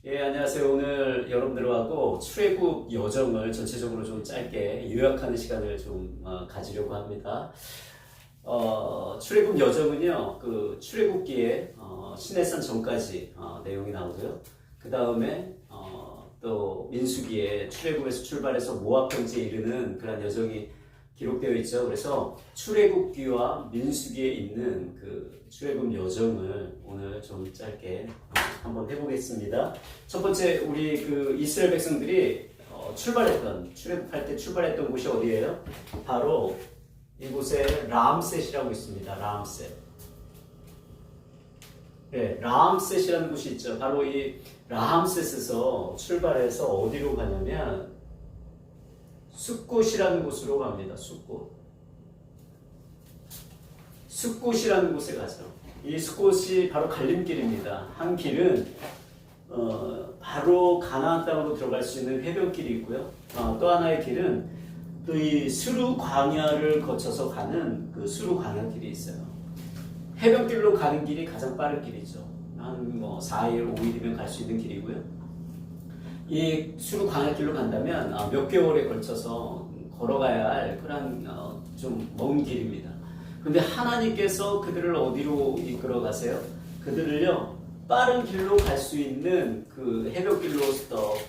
예, 안녕하세요. 오늘 여러분들하고 출애굽 여정을 전체적으로 좀 짧게 요약하는 시간을 좀 가지려고 합니다. 출애굽 여정은요, 그 출애굽기에 시내산 전까지 내용이 나오고요. 그 다음에 또 민수기에 출애굽에서 출발해서 모압 평지에 이르는 그런 여정이 기록되어 있죠. 그래서 출애굽기와 민수기에 있는 그 출애굽 여정을 오늘 좀 짧게 한번 해보겠습니다. 첫 번째, 우리 그 이스라엘 백성들이 출애굽할 때 출발했던 곳이 어디예요? 바로 이곳에 람셋이라고 있습니다. 람셋. 네, 람셋이라는 곳이 있죠. 바로 이 람셋에서 출발해서 어디로 가냐면 숫곳이라는 곳으로 갑니다. 숫곳이라는 곳에 가죠. 이 숫곳이 바로 갈림길입니다. 한 길은 바로 가나안 땅으로 들어갈 수 있는 해변길이 있고요. 또 하나의 길은 또 이 수르 광야를 거쳐서 가는 그 수르 광야길이 있어요. 해변길로 가는 길이 가장 빠른 길이죠. 한 4일, 5일이면 갈 수 있는 길이고요. 이 수르 광야길로 간다면 몇 개월에 걸쳐서 걸어가야 할 그런 좀 먼 길입니다. 근데 하나님께서 그들을 어디로 이끌어 가세요? 그들을요, 빠른 길로 갈 수 있는 그 해변길로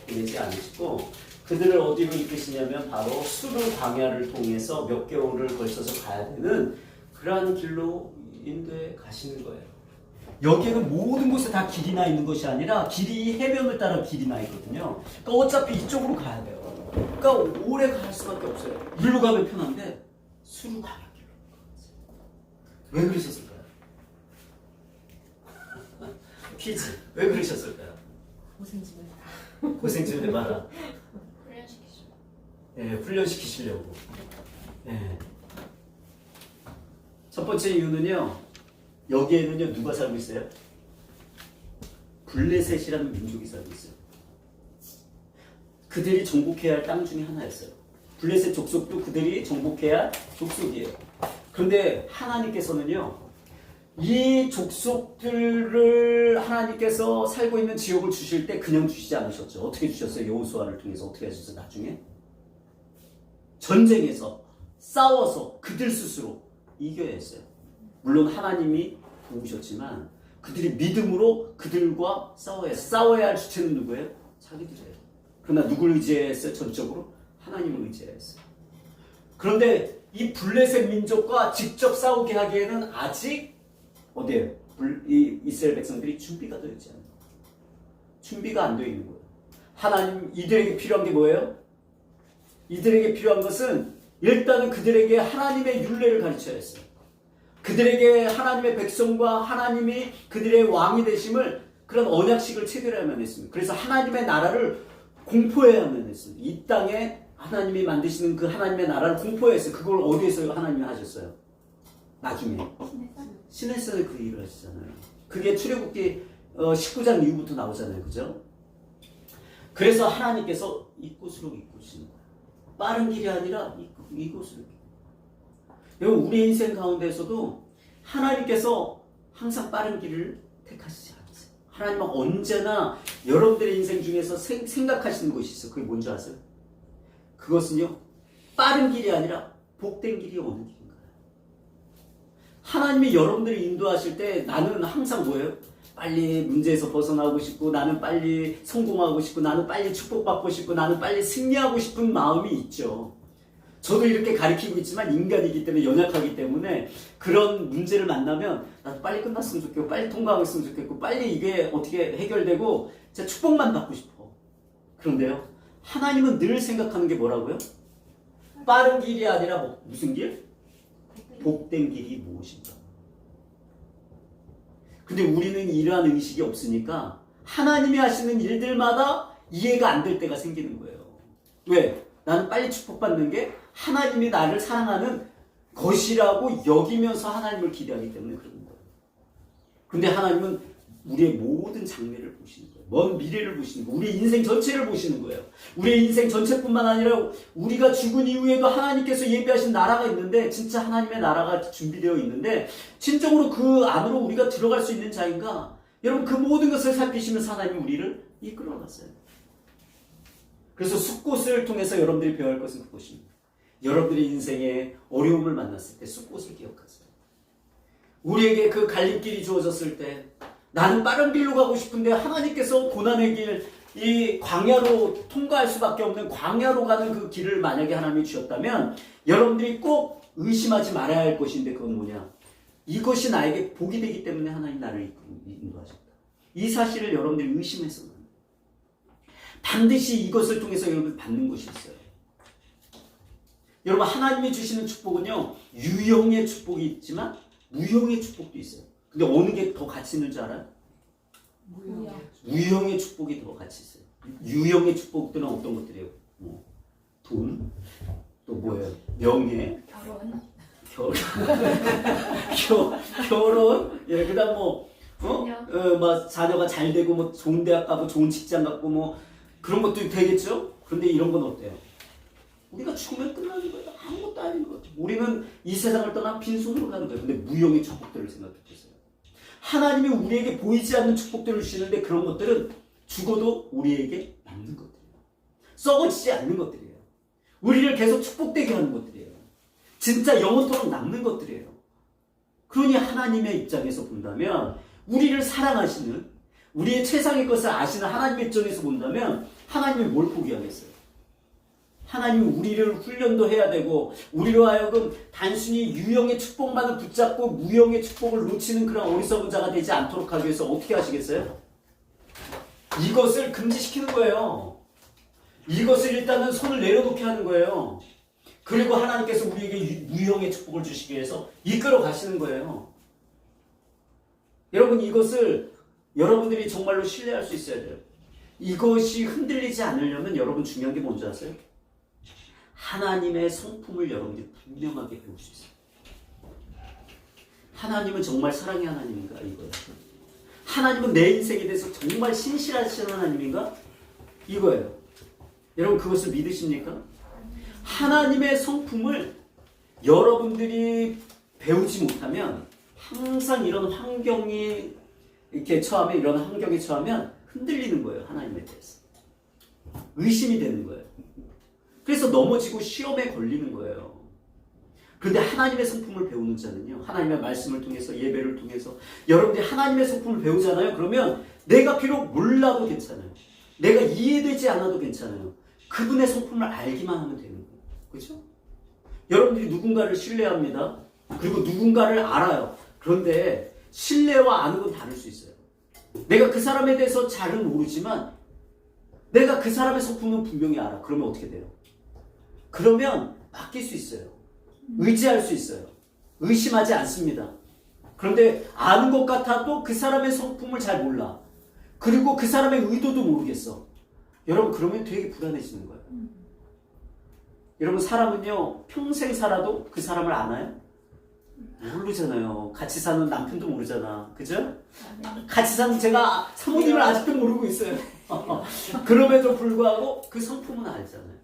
보내지 않으시고 그들을 어디로 이끄시냐면 바로 수르 광야를 통해서 몇 개월을 걸쳐서 가야 되는 그러한 길로 인도에 가시는 거예요. 여기에는 모든 곳에 다 길이 나 있는 것이 아니라 길이 해변을 따라 길이 나 있거든요. 그러니까 어차피 이쪽으로 가야 돼요. 그러니까 오래 갈 수밖에 없어요. 일로 가면 편한데 수로 가면 길로. 왜 그러셨을까요? 퀴즈. 왜 그러셨을까요? 고생 좀 해라. 고생 좀 해봐라. 훈련시키시고. 네, 훈련시키시려고. 네. 첫 번째 이유는요. 여기에는요, 누가 살고 있어요? 블레셋이라는 민족이 살고 있어요. 그들이 정복해야 할 땅 중에 하나였어요. 블레셋 족속도 그들이 정복해야 할 족속이에요. 그런데 하나님께서는요, 이 족속들을 하나님께서 살고 있는 지역을 주실 때 그냥 주시지 않으셨죠. 어떻게 주셨어요? 여호수아를 통해서 어떻게 하셨어요? 나중에? 전쟁에서 싸워서 그들 스스로 이겨야 했어요. 물론 하나님이 도우셨지만 그들이 믿음으로 그들과 싸워야 할 주체는 누구예요? 자기들이에요. 그러나 누구를 의지했어요? 전적으로 하나님을 의지했어요. 그런데 이 블레셋 민족과 직접 싸우게 하기에는 아직 어디에요? 이 이스라엘 백성들이 준비가 되어 있지 않아요. 준비가 안 되어 있는 거예요. 하나님, 이들에게 필요한 게 뭐예요? 이들에게 필요한 것은 일단은 그들에게 하나님의 율례를 가르쳐야 했어요. 그들에게 하나님의 백성과 하나님이 그들의 왕이 되심을 그런 언약식을 체결해야만 했습니다. 그래서 하나님의 나라를 공포해야만 했습니다. 이 땅에 하나님이 만드시는 그 하나님의 나라를 공포했어요. 그걸 어디에서 하나님이 하셨어요? 나중에 시내산에 그 일을 하시잖아요. 그게 출애굽기 19장 이후부터 나오잖아요. 그죠? 그래서 하나님께서 이곳으로 이끄시는 거예요. 빠른 길이 아니라 이곳으로. 여러분, 우리 인생 가운데서도 하나님께서 항상 빠른 길을 택하시지 않으세요. 하나님은 언제나 여러분들의 인생 중에서 생각하시는 것이 있어요. 그게 뭔지 아세요? 그것은요, 빠른 길이 아니라 복된 길이 어느 길인가요? 하나님이 여러분들을 인도하실 때 나는 항상 뭐예요? 빨리 문제에서 벗어나고 싶고, 나는 빨리 성공하고 싶고, 나는 빨리 축복받고 싶고, 나는 빨리 승리하고 싶은 마음이 있죠. 저도 이렇게 가르치고 있지만 인간이기 때문에, 연약하기 때문에 그런 문제를 만나면 나도 빨리 끝났으면 좋겠고, 빨리 통과하고 있으면 좋겠고, 빨리 이게 어떻게 해결되고 진짜 축복만 받고 싶어. 그런데요, 하나님은 늘 생각하는 게 뭐라고요? 빠른 길이 아니라 무슨 길? 복된 길이 무엇인가? 근데 우리는 이러한 의식이 없으니까 하나님이 하시는 일들마다 이해가 안 될 때가 생기는 거예요. 왜? 나는 빨리 축복받는 게 하나님이 나를 사랑하는 것이라고 여기면서 하나님을 기대하기 때문에 그런 거예요. 근데 하나님은 우리의 모든 장래를 보시는 거예요. 먼 미래를 보시는 거예요. 우리 인생 전체를 보시는 거예요. 우리의 인생 전체뿐만 아니라 우리가 죽은 이후에도 하나님께서 예비하신 나라가 있는데, 진짜 하나님의 나라가 준비되어 있는데 진정으로 그 안으로 우리가 들어갈 수 있는 자인가? 여러분 그 모든 것을 살피시면서 하나님이 우리를 이끌어갔어요. 그래서 숫꽃을 통해서 여러분들이 배워야 할 것은 그것입니다. 여러분들의 인생에 어려움을 만났을 때 숫꽃을 기억하세요. 우리에게 그 갈림길이 주어졌을 때 나는 빠른 길로 가고 싶은데 하나님께서 고난의 길, 이 광야로 통과할 수밖에 없는 광야로 가는 그 길을 만약에 하나님이 주셨다면 여러분들이 꼭 의심하지 말아야 할 것인데 그건 뭐냐? 이것이 나에게 복이 되기 때문에 하나님 나를 인도하셨다. 이 사실을 여러분들이 의심해서는 반드시 이것을 통해서 여러분 받는 것이 있어요. 여러분 하나님이 주시는 축복은요 유형의 축복이 있지만 무형의 축복도 있어요. 근데 어느 게 더 가치 있는 줄 알아요? 유형의 축복이 더 가치 있어요. 유형의 축복들은 어떤 것들이에요? 뭐 돈, 또 뭐예요? 명예, 결혼, 예, 그다음 뭐 뭐 자녀가 잘 되고 뭐 좋은 대학 가고 좋은 직장 갖고 뭐 그런 것도 되겠죠. 그런데 이런 건 어때요? 우리가 죽으면 끝나는 거예요. 아무것도 아닌 것 같아요. 우리는 이 세상을 떠나 빈손으로 가는 거예요. 근데 무형의 축복들을 생각해 보세요. 하나님이 우리에게 보이지 않는 축복들을 주시는데 그런 것들은 죽어도 우리에게 남는 것들이에요. 썩어지지 않는 것들이에요. 우리를 계속 축복되게 하는 것들이에요. 진짜 영원토록 남는 것들이에요. 그러니 하나님의 입장에서 본다면 우리를 사랑하시는 우리의 최상의 것을 아시는 하나님의 입장에서 본다면 하나님이 뭘 포기하겠어요? 하나님이 우리를 훈련도 해야 되고 우리로 하여금 단순히 유형의 축복만을 붙잡고 무형의 축복을 놓치는 그런 어리석은 자가 되지 않도록 하기 위해서 어떻게 하시겠어요? 이것을 금지시키는 거예요. 이것을 일단은 손을 내려놓게 하는 거예요. 그리고 하나님께서 우리에게 무형의 축복을 주시기 위해서 이끌어 가시는 거예요. 여러분 이것을 여러분들이 정말로 신뢰할 수 있어야 돼요. 이것이 흔들리지 않으려면 여러분 중요한 게 뭔지 아세요? 하나님의 성품을 여러분들이 분명하게 배울 수 있어요. 하나님은 정말 사랑의 하나님인가? 이거예요. 하나님은 내 인생에 대해서 정말 신실하신 하나님인가? 이거예요. 여러분 그것을 믿으십니까? 하나님의 성품을 여러분들이 배우지 못하면 항상 이런 환경이 이렇게 처하면 이런 환경에 처하면 흔들리는 거예요. 하나님에 대해서. 의심이 되는 거예요. 그래서 넘어지고 시험에 걸리는 거예요. 그런데 하나님의 성품을 배우는 자는요. 하나님의 말씀을 통해서 예배를 통해서 여러분들이 하나님의 성품을 배우잖아요. 그러면 내가 비록 몰라도 괜찮아요. 내가 이해되지 않아도 괜찮아요. 그분의 성품을 알기만 하면 되는 거예요. 그렇죠? 여러분들이 누군가를 신뢰합니다. 그리고 누군가를 알아요. 그런데 신뢰와 아는 건 다를 수 있어요. 내가 그 사람에 대해서 잘은 모르지만 내가 그 사람의 성품은 분명히 알아. 그러면 어떻게 돼요? 그러면 맡길 수 있어요. 의지할 수 있어요. 의심하지 않습니다. 그런데 아는 것 같아도 그 사람의 성품을 잘 몰라. 그리고 그 사람의 의도도 모르겠어. 여러분 그러면 되게 불안해지는 거예요. 여러분 사람은요 평생 살아도 그 사람을 아나요? 모르잖아요. 같이 사는 남편도 모르잖아. 그죠? 같이 사는 제가 사모님을 아직도 모르고 있어요. 그럼에도 불구하고 그 성품은 알잖아요.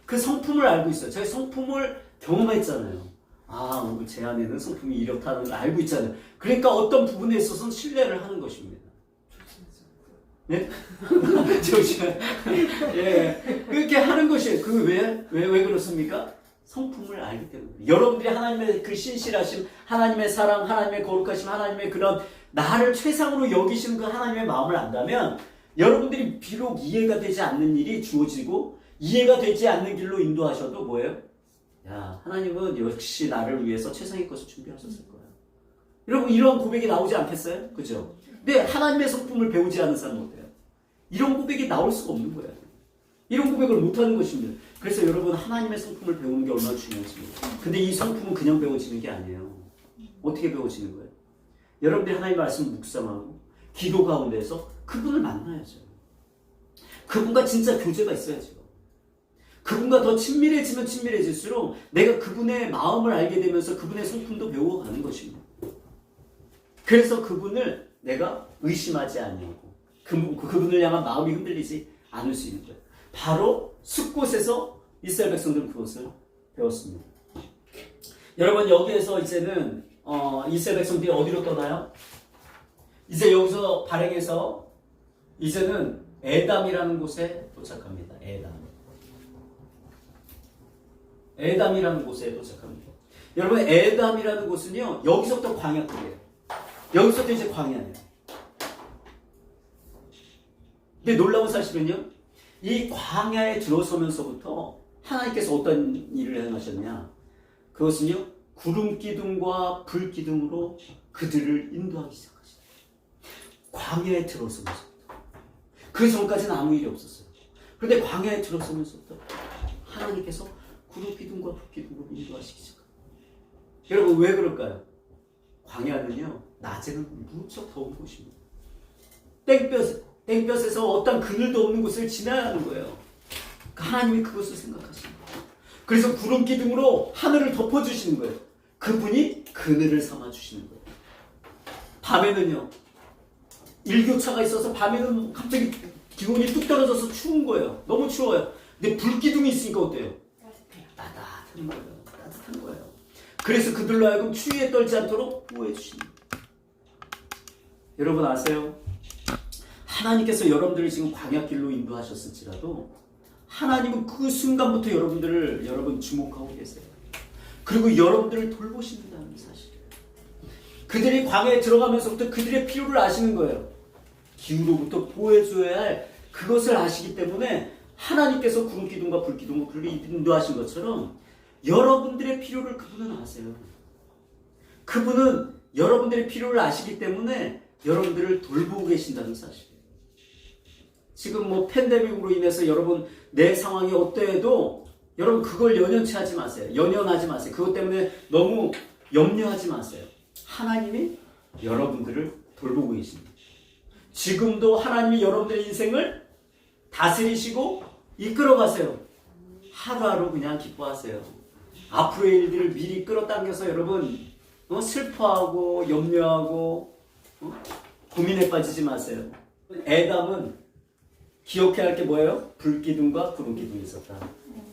그 성품을 알고 있어요. 제가 성품을 경험했잖아요. 아 오늘 제 아내는 성품이 이렇다는 걸 알고 있잖아요. 그러니까 어떤 부분에 있어서는 신뢰를 하는 것입니다. 네? 조심해. 예. 그렇게 하는 것이에요. 왜 그렇습니까? 성품을 알기 때문에. 여러분들이 하나님의 그 신실하심, 하나님의 사랑, 하나님의 거룩하심, 하나님의 그런 나를 최상으로 여기시는 그 하나님의 마음을 안다면 여러분들이 비록 이해가 되지 않는 일이 주어지고 이해가 되지 않는 길로 인도하셔도 뭐예요? 야, 하나님은 역시 나를 위해서 최상의 것을 준비하셨을 거예요. 여러분 이런 고백이 나오지 않겠어요? 그죠? 근데 하나님의 성품을 배우지 않은 사람은 어때요? 이런 고백이 나올 수가 없는 거예요. 이런 고백을 못하는 것입니다. 그래서 여러분 하나님의 성품을 배우는 게 얼마나 중요한지입니다. 근데 이 성품은 그냥 배워지는 게 아니에요. 어떻게 배워지는 거예요? 여러분들이 하나님의 말씀을 묵상하고 기도 가운데서 그분을 만나야죠. 그분과 진짜 교제가 있어야죠. 그분과 더 친밀해지면 친밀해질수록 내가 그분의 마음을 알게 되면서 그분의 성품도 배워가는 것입니다. 그래서 그분을 내가 의심하지 아니하고 그분을 향한 마음이 흔들리지 않을 수 있는 거예요. 바로 숫곳에서 이스라엘 백성들은 그것을 배웠습니다. 여러분 여기에서 이제는 이스라엘 백성들이 어디로 떠나요? 이제 여기서 발행해서 이제는 에담이라는 곳에 도착합니다. 에담이라는 곳에 도착합니다. 여러분 에담이라는 곳은요 여기서부터 광야길이에요. 여기서부터 이제 광야예요. 근데 놀라운 사실은요 이 광야에 들어서면서부터 하나님께서 어떤 일을 행하셨냐, 그것은요 구름 기둥과 불 기둥으로 그들을 인도하기 시작하셨어요. 광야에 들어서면서부터. 그 전까지는 아무 일이 없었어요. 그런데 광야에 들어서면서부터 하나님께서 구름 기둥과 불 기둥으로 인도하시기 시작합니다. 여러분 왜 그럴까요? 광야는요 낮에는 무척 더운 곳입니다. 땡볕에서 어떤 그늘도 없는 곳을 지나야 하는 거예요. 하나님이 그것을 생각하십니다. 그래서 구름 기둥으로 하늘을 덮어주시는 거예요. 그분이 그늘을 삼아주시는 거예요. 밤에는요 일교차가 있어서 밤에는 갑자기 기온이 뚝 떨어져서 추운 거예요. 너무 추워요. 근데 불기둥이 있으니까 어때요? 따뜻한 거예요. 따뜻한 거예요. 그래서 그들로 하여금 추위에 떨지 않도록 보호해 주십니다. 여러분 아세요? 하나님께서 여러분들을 지금 광야길로 인도하셨을지라도 하나님은 그 순간부터 여러분 주목하고 계세요. 그리고 여러분들을 돌보신다는 사실이에요. 그들이 광야에 들어가면서부터 그들의 필요를 아시는 거예요. 기후로부터 보호해줘야 할 그것을 아시기 때문에 하나님께서 구름 기둥과 불 기둥을 그렇게 인도하신 것처럼 여러분들의 필요를 그분은 아세요. 그분은 여러분들의 필요를 아시기 때문에 여러분들을 돌보고 계신다는 사실이에요. 지금 뭐 팬데믹으로 인해서 여러분 내 상황이 어떠해도 여러분 그걸 연연치 마세요. 연연하지 마세요. 그것 때문에 너무 염려하지 마세요. 하나님이 여러분들을 돌보고 계십니다. 지금도 하나님이 여러분들의 인생을 다스리시고 이끌어가세요. 하루하루 그냥 기뻐하세요. 앞으로의 일들을 미리 끌어당겨서 여러분 슬퍼하고 염려하고 고민에 빠지지 마세요. 에담은 기억해야 할 게 뭐예요? 불기둥과 구름기둥이 있었다.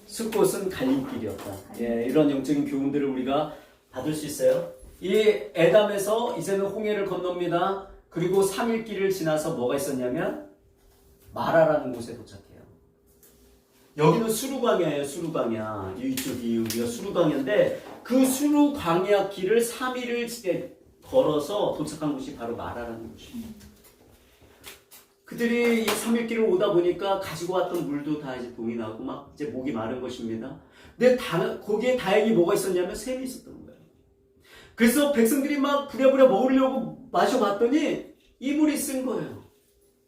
숫꽃은 갈림길이었다. 예, 이런 영적인 교훈들을 우리가 받을 수 있어요. 이 에담에서 이제는 홍해를 건넙니다. 그리고 3일 길을 지나서 뭐가 있었냐면 마라라는 곳에 도착해요. 여기는 수루광야예요. 수루광야. 이쪽이 우리가 수루광야인데 그 수루광야 길을 3일을 걸어서 도착한 곳이 바로 마라라는 곳입니다. 그들이 이 3일 길을 오다 보니까 가지고 왔던 물도 다 이제 동이 나고 막 이제 목이 마른 것입니다. 근데 거기에 다행히 뭐가 있었냐면 샘이 있었던 거예요. 그래서 백성들이 막 부랴부랴 먹으려고 마셔봤더니 이 물이 쓴 거예요.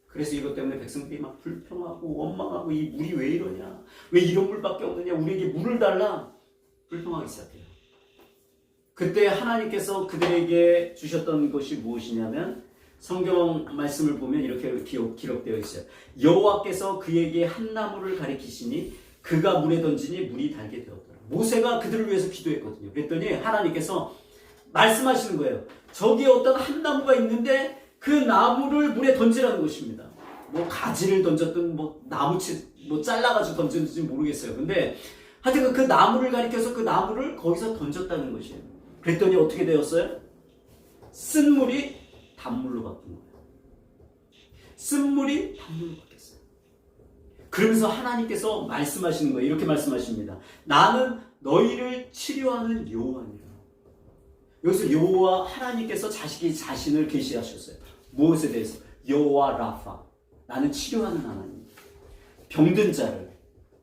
그래서 이것 때문에 백성들이 막 불평하고 원망하고 이 물이 왜 이러냐, 왜 이런 물밖에 없느냐, 우리에게 물을 달라 불평하기 시작해요. 그때 하나님께서 그들에게 주셨던 것이 무엇이냐면 성경 말씀을 보면 이렇게 기록되어 있어요. 여호와께서 그에게 한 나무를 가리키시니 그가 물에 던지니 물이 달게 되었더라. 모세가 그들을 위해서 기도했거든요. 그랬더니 하나님께서 말씀하시는 거예요. 저기에 어떤 한 나무가 있는데 그 나무를 물에 던지라는 것입니다. 뭐 가지를 던졌든 뭐 나무치 뭐 잘라가지고 던졌는지 모르겠어요. 근데 하여튼 그 나무를 가리켜서 그 나무를 거기서 던졌다는 것이에요. 그랬더니 어떻게 되었어요? 쓴 물이 단물로 바뀐 거예요. 쓴 물이 단물로 바뀌었어요. 그러면서 하나님께서 말씀하시는 거예요. 이렇게 말씀하십니다. 나는 너희를 치료하는 여호와니라. 여기서 여호와 하나님께서 자신을 계시하셨어요. 무엇에 대해서? 여호와 라파. 나는 치료하는 하나님. 병든 자를,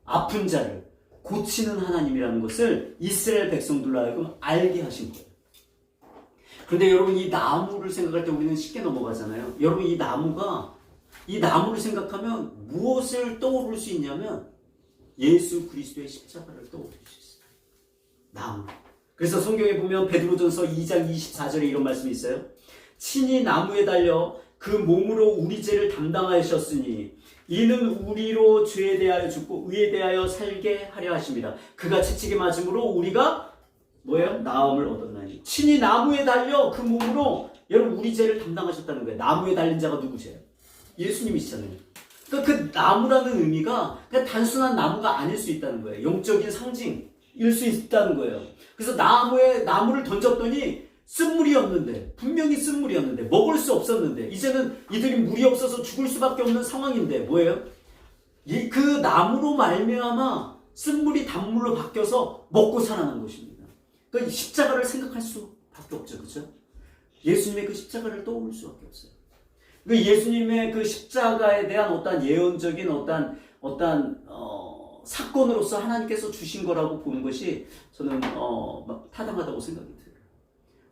아픈 자를 고치는 하나님이라는 것을 이스라엘 백성들로 하여금 알게 하신 거예요. 그런데 여러분 이 나무를 생각할 때 우리는 쉽게 넘어가잖아요. 여러분 이 나무를 생각하면 무엇을 떠오를 수 있냐면 예수 그리스도의 십자가를 떠올릴 수 있어요. 나무. 그래서 성경에 보면 베드로전서 2장 24절에 이런 말씀이 있어요. 친히 나무에 달려 그 몸으로 우리 죄를 담당하셨으니 이는 우리로 죄에 대하여 죽고 의에 대하여 살게 하려 하심이라. 그가 채찍에 맞음으로 우리가 뭐예요? 나음을 얻었나니. 친히 나무에 달려 그 몸으로 여러분 우리 죄를 담당하셨다는 거예요. 나무에 달린 자가 누구세요? 예수님이시잖아요. 그러니까 그 나무라는 의미가 그냥 단순한 나무가 아닐 수 있다는 거예요. 영적인 상징일 수 있다는 거예요. 그래서 나무를 던졌더니 쓴물이었는데, 분명히 쓴물이었는데, 먹을 수 없었는데, 이제는 이들이 물이 없어서 죽을 수밖에 없는 상황인데, 뭐예요? 그 나무로 말미암아 쓴물이 단물로 바뀌어서 먹고 살아난 것입니다. 그러니까 십자가를 생각할 수밖에 없죠, 그렇죠? 예수님의 그 십자가를 떠올릴 수밖에 없어요. 그 예수님의 그 십자가에 대한 어떤 예언적인 어떤 사건으로서 하나님께서 주신 거라고 보는 것이 저는 타당하다고 생각이 들어요.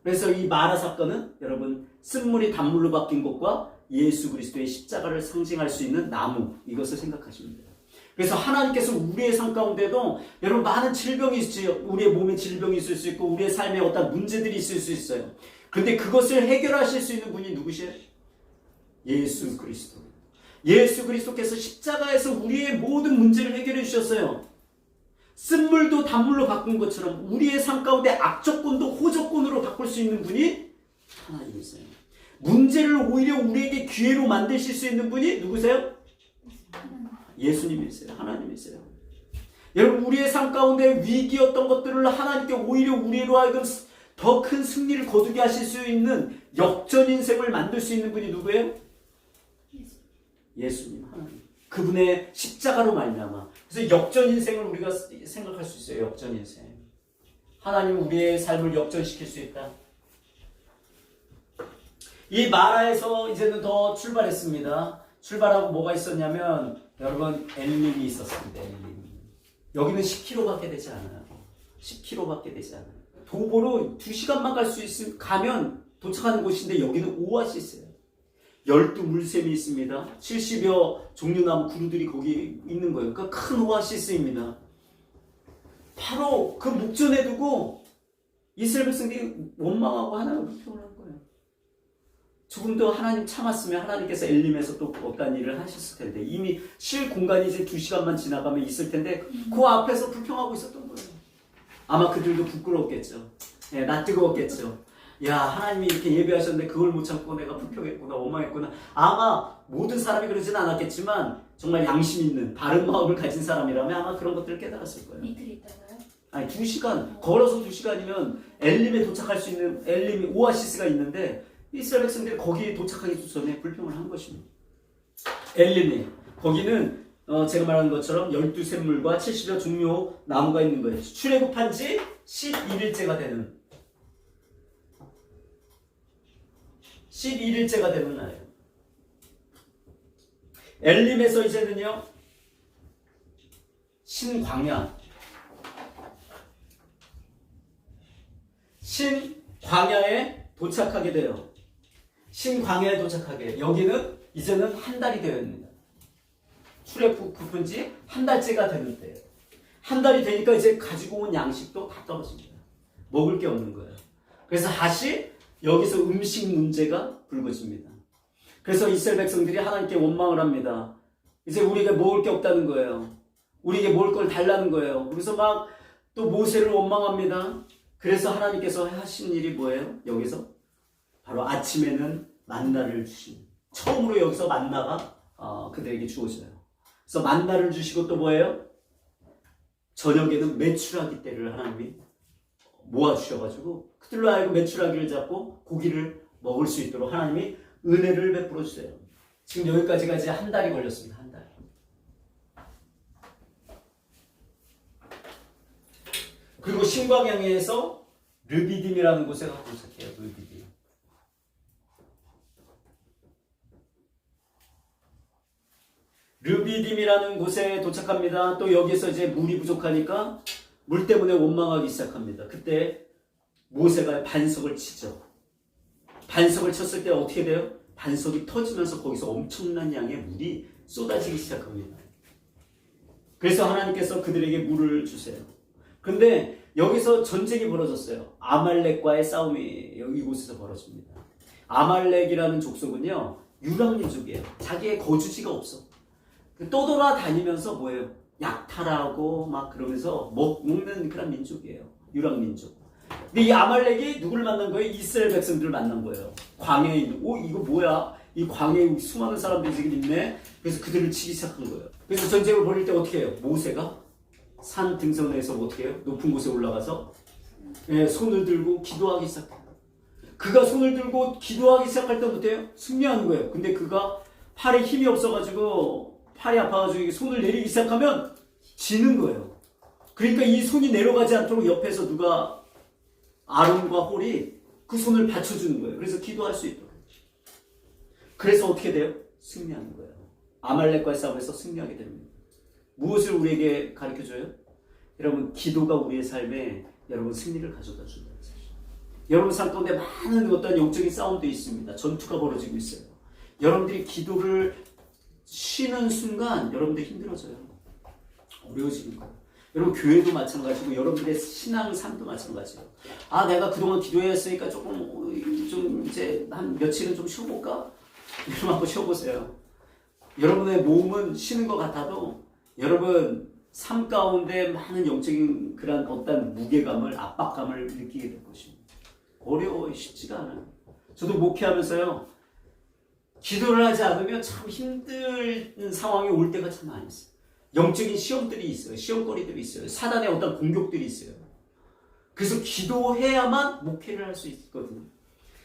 그래서 이 마라 사건은 여러분 쓴물이 단물로 바뀐 것과 예수 그리스도의 십자가를 상징할 수 있는 나무, 이것을 생각하시면 돼요. 그래서 하나님께서 우리의 삶 가운데도 여러분 많은 질병이 있어요. 우리의 몸에 질병이 있을 수 있고 우리의 삶에 어떤 문제들이 있을 수 있어요. 그런데 그것을 해결하실 수 있는 분이 누구시에요? 예수 그리스도. 예수 그리스도께서 십자가에서 우리의 모든 문제를 해결해 주셨어요. 쓴물도 단물로 바꾼 것처럼 우리의 삶 가운데 악조건도 호조건으로 바꿀 수 있는 분이 하나님이세요. 문제를 오히려 우리에게 기회로 만드실 수 있는 분이 누구세요? 예수님이세요. 하나님이세요. 여러분 우리의 삶 가운데 위기였던 것들을 하나님께 오히려 우리로 하여금 더 큰 승리를 거두게 하실 수 있는 역전 인생을 만들 수 있는 분이 누구예요? 예수님, 하나님. 그분의 십자가로 말미암아. 그래서 역전 인생을 우리가 생각할 수 있어요. 역전 인생. 하나님은 우리의 삶을 역전시킬 수 있다. 이 마라에서 이제는 더 출발했습니다. 출발하고 뭐가 있었냐면 여러분 엘림이 있었습니다. 엘림. 여기는 10km밖에 되지 않아요. 10km밖에 되지 않아요. 도보로 2시간만 갈 수 있으면 가면 도착하는 곳인데 여기는 오아시스예요. 12물샘이 있습니다. 70여 종류나무 그루들이 거기 있는 거예요. 그러니까 큰 오아시스입니다. 바로 그 목전에 두고 이스라엘 백성들이 원망하고 하나님을 불평을 한 거예요. 조금 더 하나님 참았으면 하나님께서 엘림에서 또 어떤 일을 하셨을 텐데 이미 쉴 공간이 이제 2시간만 지나가면 있을 텐데 그 앞에서 불평하고 있었던 거예요. 아마 그들도 부끄러웠겠죠. 예, 나 뜨거웠겠죠. 야, 하나님이 이렇게 예배하셨는데 그걸 못 참고 내가 불평했구나, 원망했구나. 아마 모든 사람이 그러지는 않았겠지만 정말 양심 있는 바른 마음을 가진 사람이라면 아마 그런 것들을 깨달았을 거예요. 이틀 있다가요? 아니 2시간, 걸어서 2시간이면 엘림에 도착할 수 있는 엘림이 오아시스가 있는데 이스라엘 백성들이 거기에 도착하기 전에 불평을 한 것입니다. 엘림이 거기는 제가 말한 것처럼 12샘물과 70여 종류 나무가 있는 거예요. 출애굽한 지 11일째가 되는 11일째가 되는 날이에요. 엘림에서 이제는요 신광야에 도착하게 돼요. 신광야에 도착하게. 여기는 이제는 한 달이 되었습니다. 출애굽한 지 한 달째가 되는 때예요. 한 달이 되니까 이제 가지고 온 양식도 다 떨어집니다. 먹을 게 없는 거예요. 그래서 다시 여기서 음식 문제가 불거집니다. 그래서 이스라엘 백성들이 하나님께 원망을 합니다. 이제 우리에게 먹을 게 없다는 거예요. 우리에게 먹을 걸 달라는 거예요. 그래서 막 또 모세를 원망합니다. 그래서 하나님께서 하신 일이 뭐예요? 여기서 바로 아침에는 만나를 주신, 처음으로 여기서 만나가 그들에게 주어져요. 그래서 만나를 주시고 또 뭐예요? 저녁에는 메추라기 떼를 하나님이 모아주셔가지고 그들로 하여금 메추라기를 잡고 고기를 먹을 수 있도록 하나님이 은혜를 베풀어 주세요. 지금 여기까지가 이제 한 달이 걸렸습니다. 한 달. 그리고 신광야에서 르비딤이라는 곳에 도착해요. 르비딤. 르비딤이라는 곳에 도착합니다. 또 여기서 이제 물이 부족하니까 물 때문에 원망하기 시작합니다. 그때 모세가 반석을 치죠. 반석을 쳤을 때 어떻게 돼요? 반석이 터지면서 거기서 엄청난 양의 물이 쏟아지기 시작합니다. 그래서 하나님께서 그들에게 물을 주세요. 근데 여기서 전쟁이 벌어졌어요. 아말렉과의 싸움이 이곳에서 벌어집니다. 아말렉이라는 족속은요, 유랑민족이에요. 자기의 거주지가 없어. 떠돌아다니면서 뭐예요? 약탈하고 막 그러면서 먹는 그런 민족이에요. 유랑민족. 근데 이 아말렉이 누구를 만난 거예요? 이스라엘 백성들을 만난 거예요. 광야에 있는, 이거 뭐야? 이 광야에 수많은 사람들이 지금 있네? 그래서 그들을 치기 시작한 거예요. 그래서 전쟁을 벌일 때 어떻게 해요? 모세가 산 등선에서 어떻게 해요? 높은 곳에 올라가서 손을 들고 기도하기 시작해요. 그가 손을 들고 기도하기 시작할 때부터요 승리하는 거예요. 근데 그가 팔에 힘이 없어가지고 팔이 아파가지고 손을 내리기 시작하면 지는 거예요. 그러니까 이 손이 내려가지 않도록 옆에서 누가 아론과 홀이 그 손을 받쳐주는 거예요. 그래서 기도할 수 있도록. 그래서 어떻게 돼요? 승리하는 거예요. 아말렉과의 싸움에서 승리하게 됩니다. 무엇을 우리에게 가르쳐줘요? 여러분, 기도가 우리의 삶에 여러분 승리를 가져다 준다는 사실. 여러분 삶 가운데 많은 어떤 영적인 싸움도 있습니다. 전투가 벌어지고 있어요. 여러분들이 기도를 쉬는 순간 여러분들 힘들어져요. 어려워지는 거예요. 여러분 교회도 마찬가지고 여러분들의 신앙 삶도 마찬가지예요. 아, 내가 그동안 기도했으니까 조금 좀 이제 한 며칠은 좀 쉬어볼까? 여러분 한번 쉬어보세요. 여러분의 몸은 쉬는 것 같아도 여러분 삶 가운데 많은 영적인 그런 어떤 무게감을, 압박감을 느끼게 될 것입니다. 어려워요. 쉽지가 않아요. 저도 목회하면서요, 기도를 하지 않으면 참 힘든 상황이 올 때가 참 많이 있어요. 영적인 시험들이 있어요. 시험거리들이 있어요. 사단의 어떤 공격들이 있어요. 그래서 기도해야만 목회를 할 수 있거든요.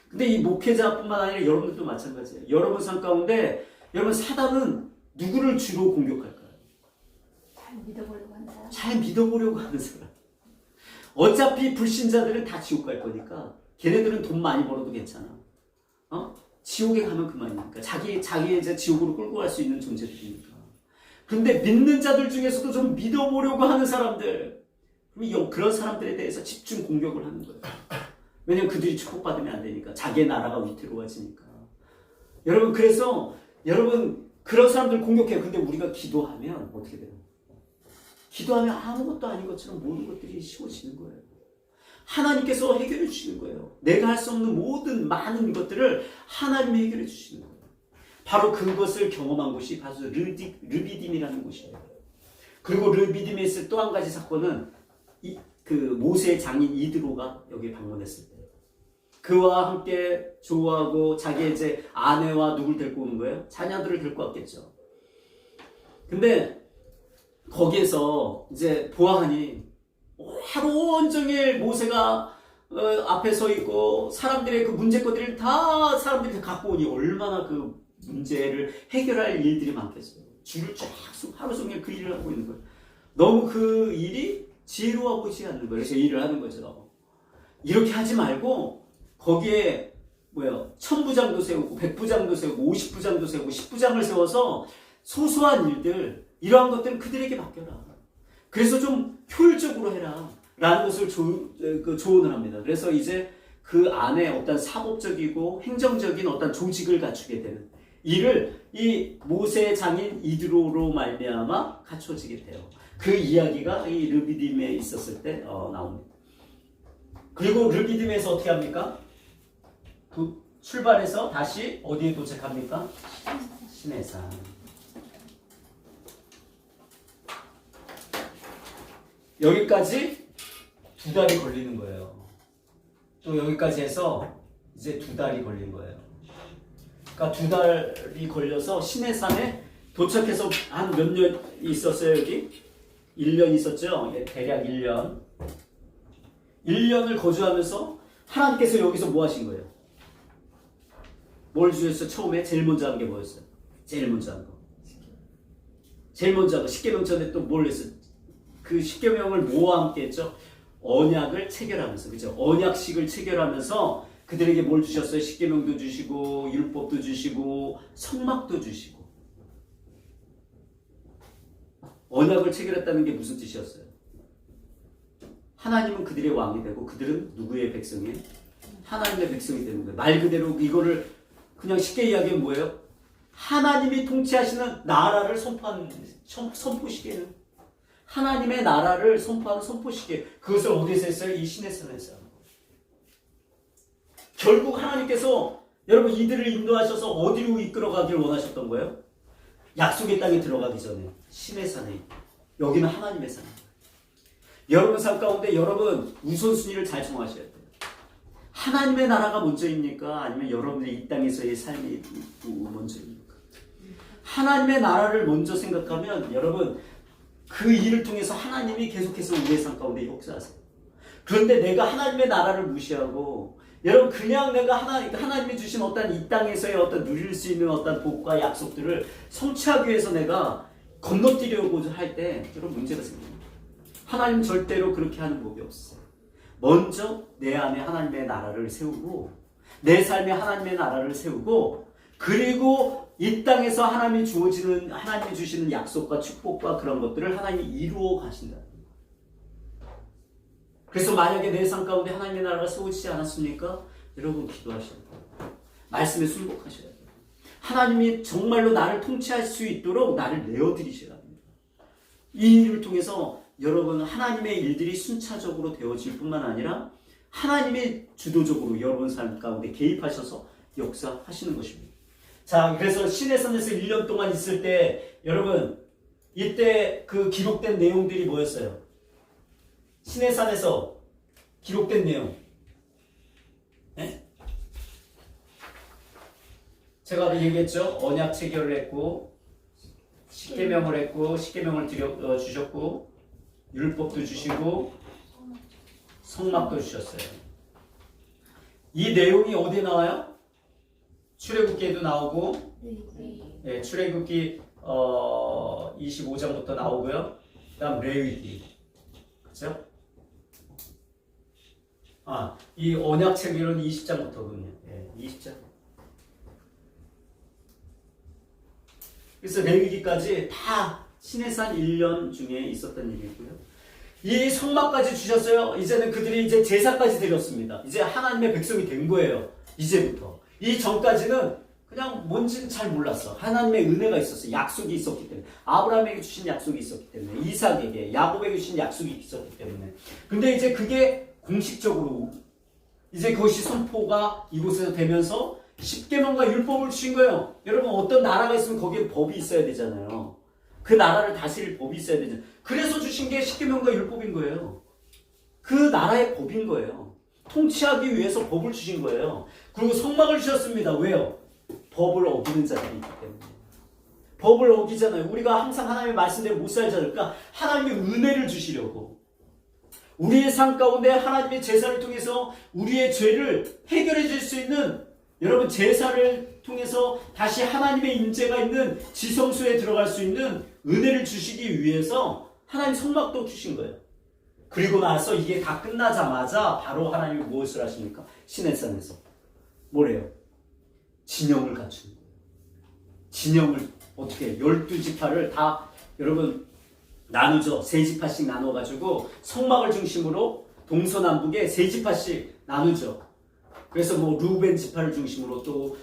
근데 이 목회자뿐만 아니라 여러분들도 마찬가지예요. 여러분 삶 가운데 여러분 사단은 누구를 주로 공격할까요? 잘 믿어보려고 하는 사람. 잘 믿어보려고 하는 사람. 어차피 불신자들은 다 지옥 갈 거니까 걔네들은 돈 많이 벌어도 괜찮아. 지옥에 가면 그만이니까. 자기 이제 지옥으로 끌고 갈 수 있는 존재들이니까. 그런데 믿는 자들 중에서도 좀 믿어보려고 하는 사람들, 그런 사람들에 대해서 집중 공격을 하는 거예요. 왜냐면 그들이 축복받으면 안 되니까. 자기의 나라가 위태로워지니까. 여러분, 그래서 여러분 그런 사람들 공격해요. 근데 우리가 기도하면 어떻게 돼요? 기도하면 아무것도 아닌 것처럼 모든 것들이 쉬워지는 거예요. 하나님께서 해결해 주시는 거예요. 내가 할 수 없는 모든 많은 것들을 하나님이 해결해 주시는 거예요. 바로 그것을 경험한 곳이 바로 르비딤이라는 곳이에요. 그리고 르비딤에 있을 또 한 가지 사건은 그 모세의 장인 이드로가 여기 방문했을 때 그와 함께 조하고 자기의 이제 아내와 누굴 데리고 오는 거예요? 자녀들을 데리고 왔겠죠. 근데 거기에서 이제 보아하니 하루 온종일 모세가 앞에 서 있고 사람들의 그 문제거리를 다 사람들이 갖고 오니 얼마나 그 문제를 해결할 일들이 많겠어요. 줄을 쫙 하루 종일 그 일을 하고 있는 거예요. 너무 그 일이 지혜로워 보이지 않는 거예요. 그래서 일을 하는 거죠. 이렇게 하지 말고 거기에 1000부장도 세우고 100부장도 세우고 50부장도 세우고 10부장을 세워서 소소한 일들, 이러한 것들은 그들에게 맡겨라. 그래서 좀 효율적으로 해라 라는 것을 조언을 합니다. 그래서 이제 그 안에 어떤 사법적이고 행정적인 어떤 조직을 갖추게 되는 이를 이 모세의 장인 이드로로 말미암아 갖춰지게 돼요. 그 이야기가 이 르비딤에 있었을 때 나옵니다. 그리고 르비딤에서 어떻게 합니까? 출발해서 다시 어디에 도착합니까? 시내산. 여기까지 2달이 걸리는 거예요. 또 여기까지 해서 이제 2달이 걸린 거예요. 그러니까 2달이 걸려서 시내산에 도착해서 한 몇 년 있었어요, 여기? 1년 있었죠? 대략 1년. 1년을 거주하면서 하나님께서 여기서 뭐 하신 거예요? 뭘 주셨어요? 처음에 제일 먼저 한 게 뭐였어요? 제일 먼저 한 거. 제일 먼저 한 거. 십계명 전에 또 뭘 했어요? 그 십계명을 뭐와 함께 했죠? 언약을 체결하면서, 그죠? 언약식을 체결하면서 그들에게 뭘 주셨어요? 십계명도 주시고 율법도 주시고 성막도 주시고. 언약을 체결했다는 게 무슨 뜻이었어요? 하나님은 그들의 왕이 되고 그들은 누구의 백성이에요? 하나님의 백성이 되는 거예요. 말 그대로 이거를 그냥 쉽게 이야기하면 뭐예요? 하나님이 통치하시는 나라를 선포하는 선포시계는 하나님의 나라를 선포하는 선포시계. 그것을 어디서 했어요? 이 시내산에서. 결국 하나님께서 여러분 이들을 인도하셔서 어디로 이끌어가길 원하셨던 거예요? 약속의 땅에 들어가기 전에 시내산에. 여기는 하나님의 산. 여러분 삶 가운데 여러분 우선순위를 잘 정하셔야 돼요. 하나님의 나라가 먼저입니까? 아니면 여러분의 이 땅에서의 삶이 먼저입니까? 하나님의 나라를 먼저 생각하면 여러분 그 일을 통해서 하나님이 계속해서 우리의 삶 가운데 역사하세요. 그런데 내가 하나님의 나라를 무시하고 여러분 그냥 내가 하나님이 주신 어떤 이 땅에서의 어떤 누릴 수 있는 어떤 복과 약속들을 성취하기 위해서 내가 건너뛰려고 할 때 여러분 문제가 생깁니다. 하나님 절대로 그렇게 하는 법이 없어요. 먼저 내 안에 하나님의 나라를 세우고 내 삶에 하나님의 나라를 세우고 그리고 이 땅에서 하나님이 주시는 약속과 축복과 그런 것들을 하나님이 이루어 가신다. 그래서 만약에 내 삶 가운데 하나님의 나라가 세워지지 않았습니까? 여러분 기도하셔야 돼요. 말씀에 순복하셔야 돼요. 하나님이 정말로 나를 통치할 수 있도록 나를 내어드리셔야 합니다. 이 일을 통해서 여러분 하나님의 일들이 순차적으로 되어질 뿐만 아니라 하나님이 주도적으로 여러분 삶 가운데 개입하셔서 역사하시는 것입니다. 자, 그래서 시내산에서 1년 동안 있을 때 여러분 이때 그 기록된 내용들이 뭐였어요? 시내산에서 기록된 내용. 네? 제가 얘기했죠. 언약 체결을 했고 십계명을 했고 십계명을 주셨고 율법도 주시고 성막도 주셨어요. 이 내용이 어디에 나와요? 출애굽기에도 나오고 네, 출애굽기 25장부터 나오고요. 그다음 레위기. 그렇죠? 이 언약 체결은 20장부터거든요. 네, 20장. 그래서 레위기까지 다 시내산 1년 중에 있었던 일이고요. 이 성막까지 주셨어요. 이제는 그들이 이제 제사까지 드렸습니다. 이제 하나님의 백성이 된 거예요. 이제부터. 이 전까지는 그냥 뭔지는 잘 몰랐어. 하나님의 은혜가 있었어. 약속이 있었기 때문에. 아브라함에게 주신 약속이 있었기 때문에. 이삭에게, 야곱에게 주신 약속이 있었기 때문에. 근데 이제 그게 공식적으로 이제 그것이 선포가 이곳에서 되면서 십계명과 율법을 주신 거예요. 여러분 어떤 나라가 있으면 거기에 법이 있어야 되잖아요. 그 나라를 다스릴 법이 있어야 되잖아요. 그래서 주신 게 십계명과 율법인 거예요. 그 나라의 법인 거예요. 통치하기 위해서 법을 주신 거예요. 그리고 성막을 주셨습니다. 왜요? 법을 어기는 자들이 있기 때문에. 법을 어기잖아요. 우리가 항상 하나님의 말씀대로 못 살잖아요. 그러니까 하나님의 은혜를 주시려고. 우리의 삶 가운데 하나님의 제사를 통해서 우리의 죄를 해결해 줄 수 있는 여러분 제사를 통해서 다시 하나님의 임재가 있는 지성소에 들어갈 수 있는 은혜를 주시기 위해서 하나님 성막도 주신 거예요. 그리고 나서 이게 다 끝나자마자 바로 하나님이 무엇을 하십니까? 시내산에서 뭐래요? 진영을 갖추는 거예요. 진영을 어떻게 12지파를 다 여러분 나누죠. 3지파씩 나눠가지고 성막을 중심으로 동서남북에 3지파씩 나누죠. 그래서 뭐 루벤 지파를 중심으로 또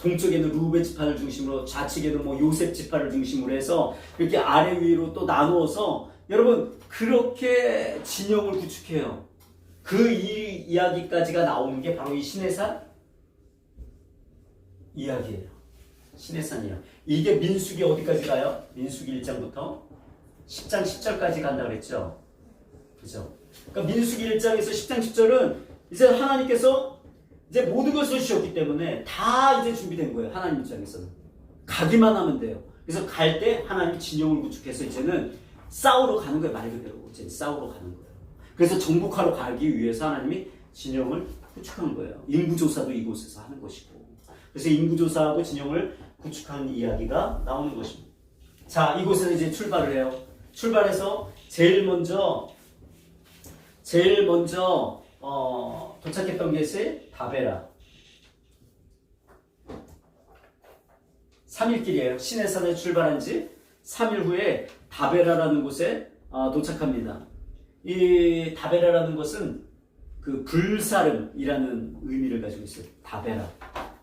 동쪽에는 루벤 지파를 중심으로 좌측에는 뭐 요셉 지파를 중심으로 해서 이렇게 아래 위로 또 나누어서 여러분 그렇게 진영을 구축해요. 그 이야기까지가 나오는 게 바로 이 시내산 이야기예요. 시내산 이야기. 이게 민수기 어디까지 가요? 민수기 1장부터 10장 10절까지 간다 그랬죠. 그죠? 그러니까 민수기 1장에서 10장 10절은 이제 하나님께서 이제 모든 것을 주셨기 때문에 다 이제 준비된 거예요. 하나님 입장에서는. 가기만 하면 돼요. 그래서 갈 때 하나님이 진영을 구축해서 이제는 싸우러 가는 거예요. 말 그대로. 이제 싸우러 가는 거예요. 그래서 정복하러 가기 위해서 하나님이 진영을 구축한 거예요. 인구조사도 이곳에서 하는 것이고. 그래서 인구조사하고 진영을 구축한 이야기가 나오는 것입니다. 자, 이곳에서 이제 출발을 해요. 출발해서 제일 먼저 도착했던 곳이 다베라. 3일 길이에요. 시내산에 출발한 지 3일 후에 다베라라는 곳에 도착합니다. 이 다베라라는 것은 그 불사름이라는 의미를 가지고 있어요. 다베라.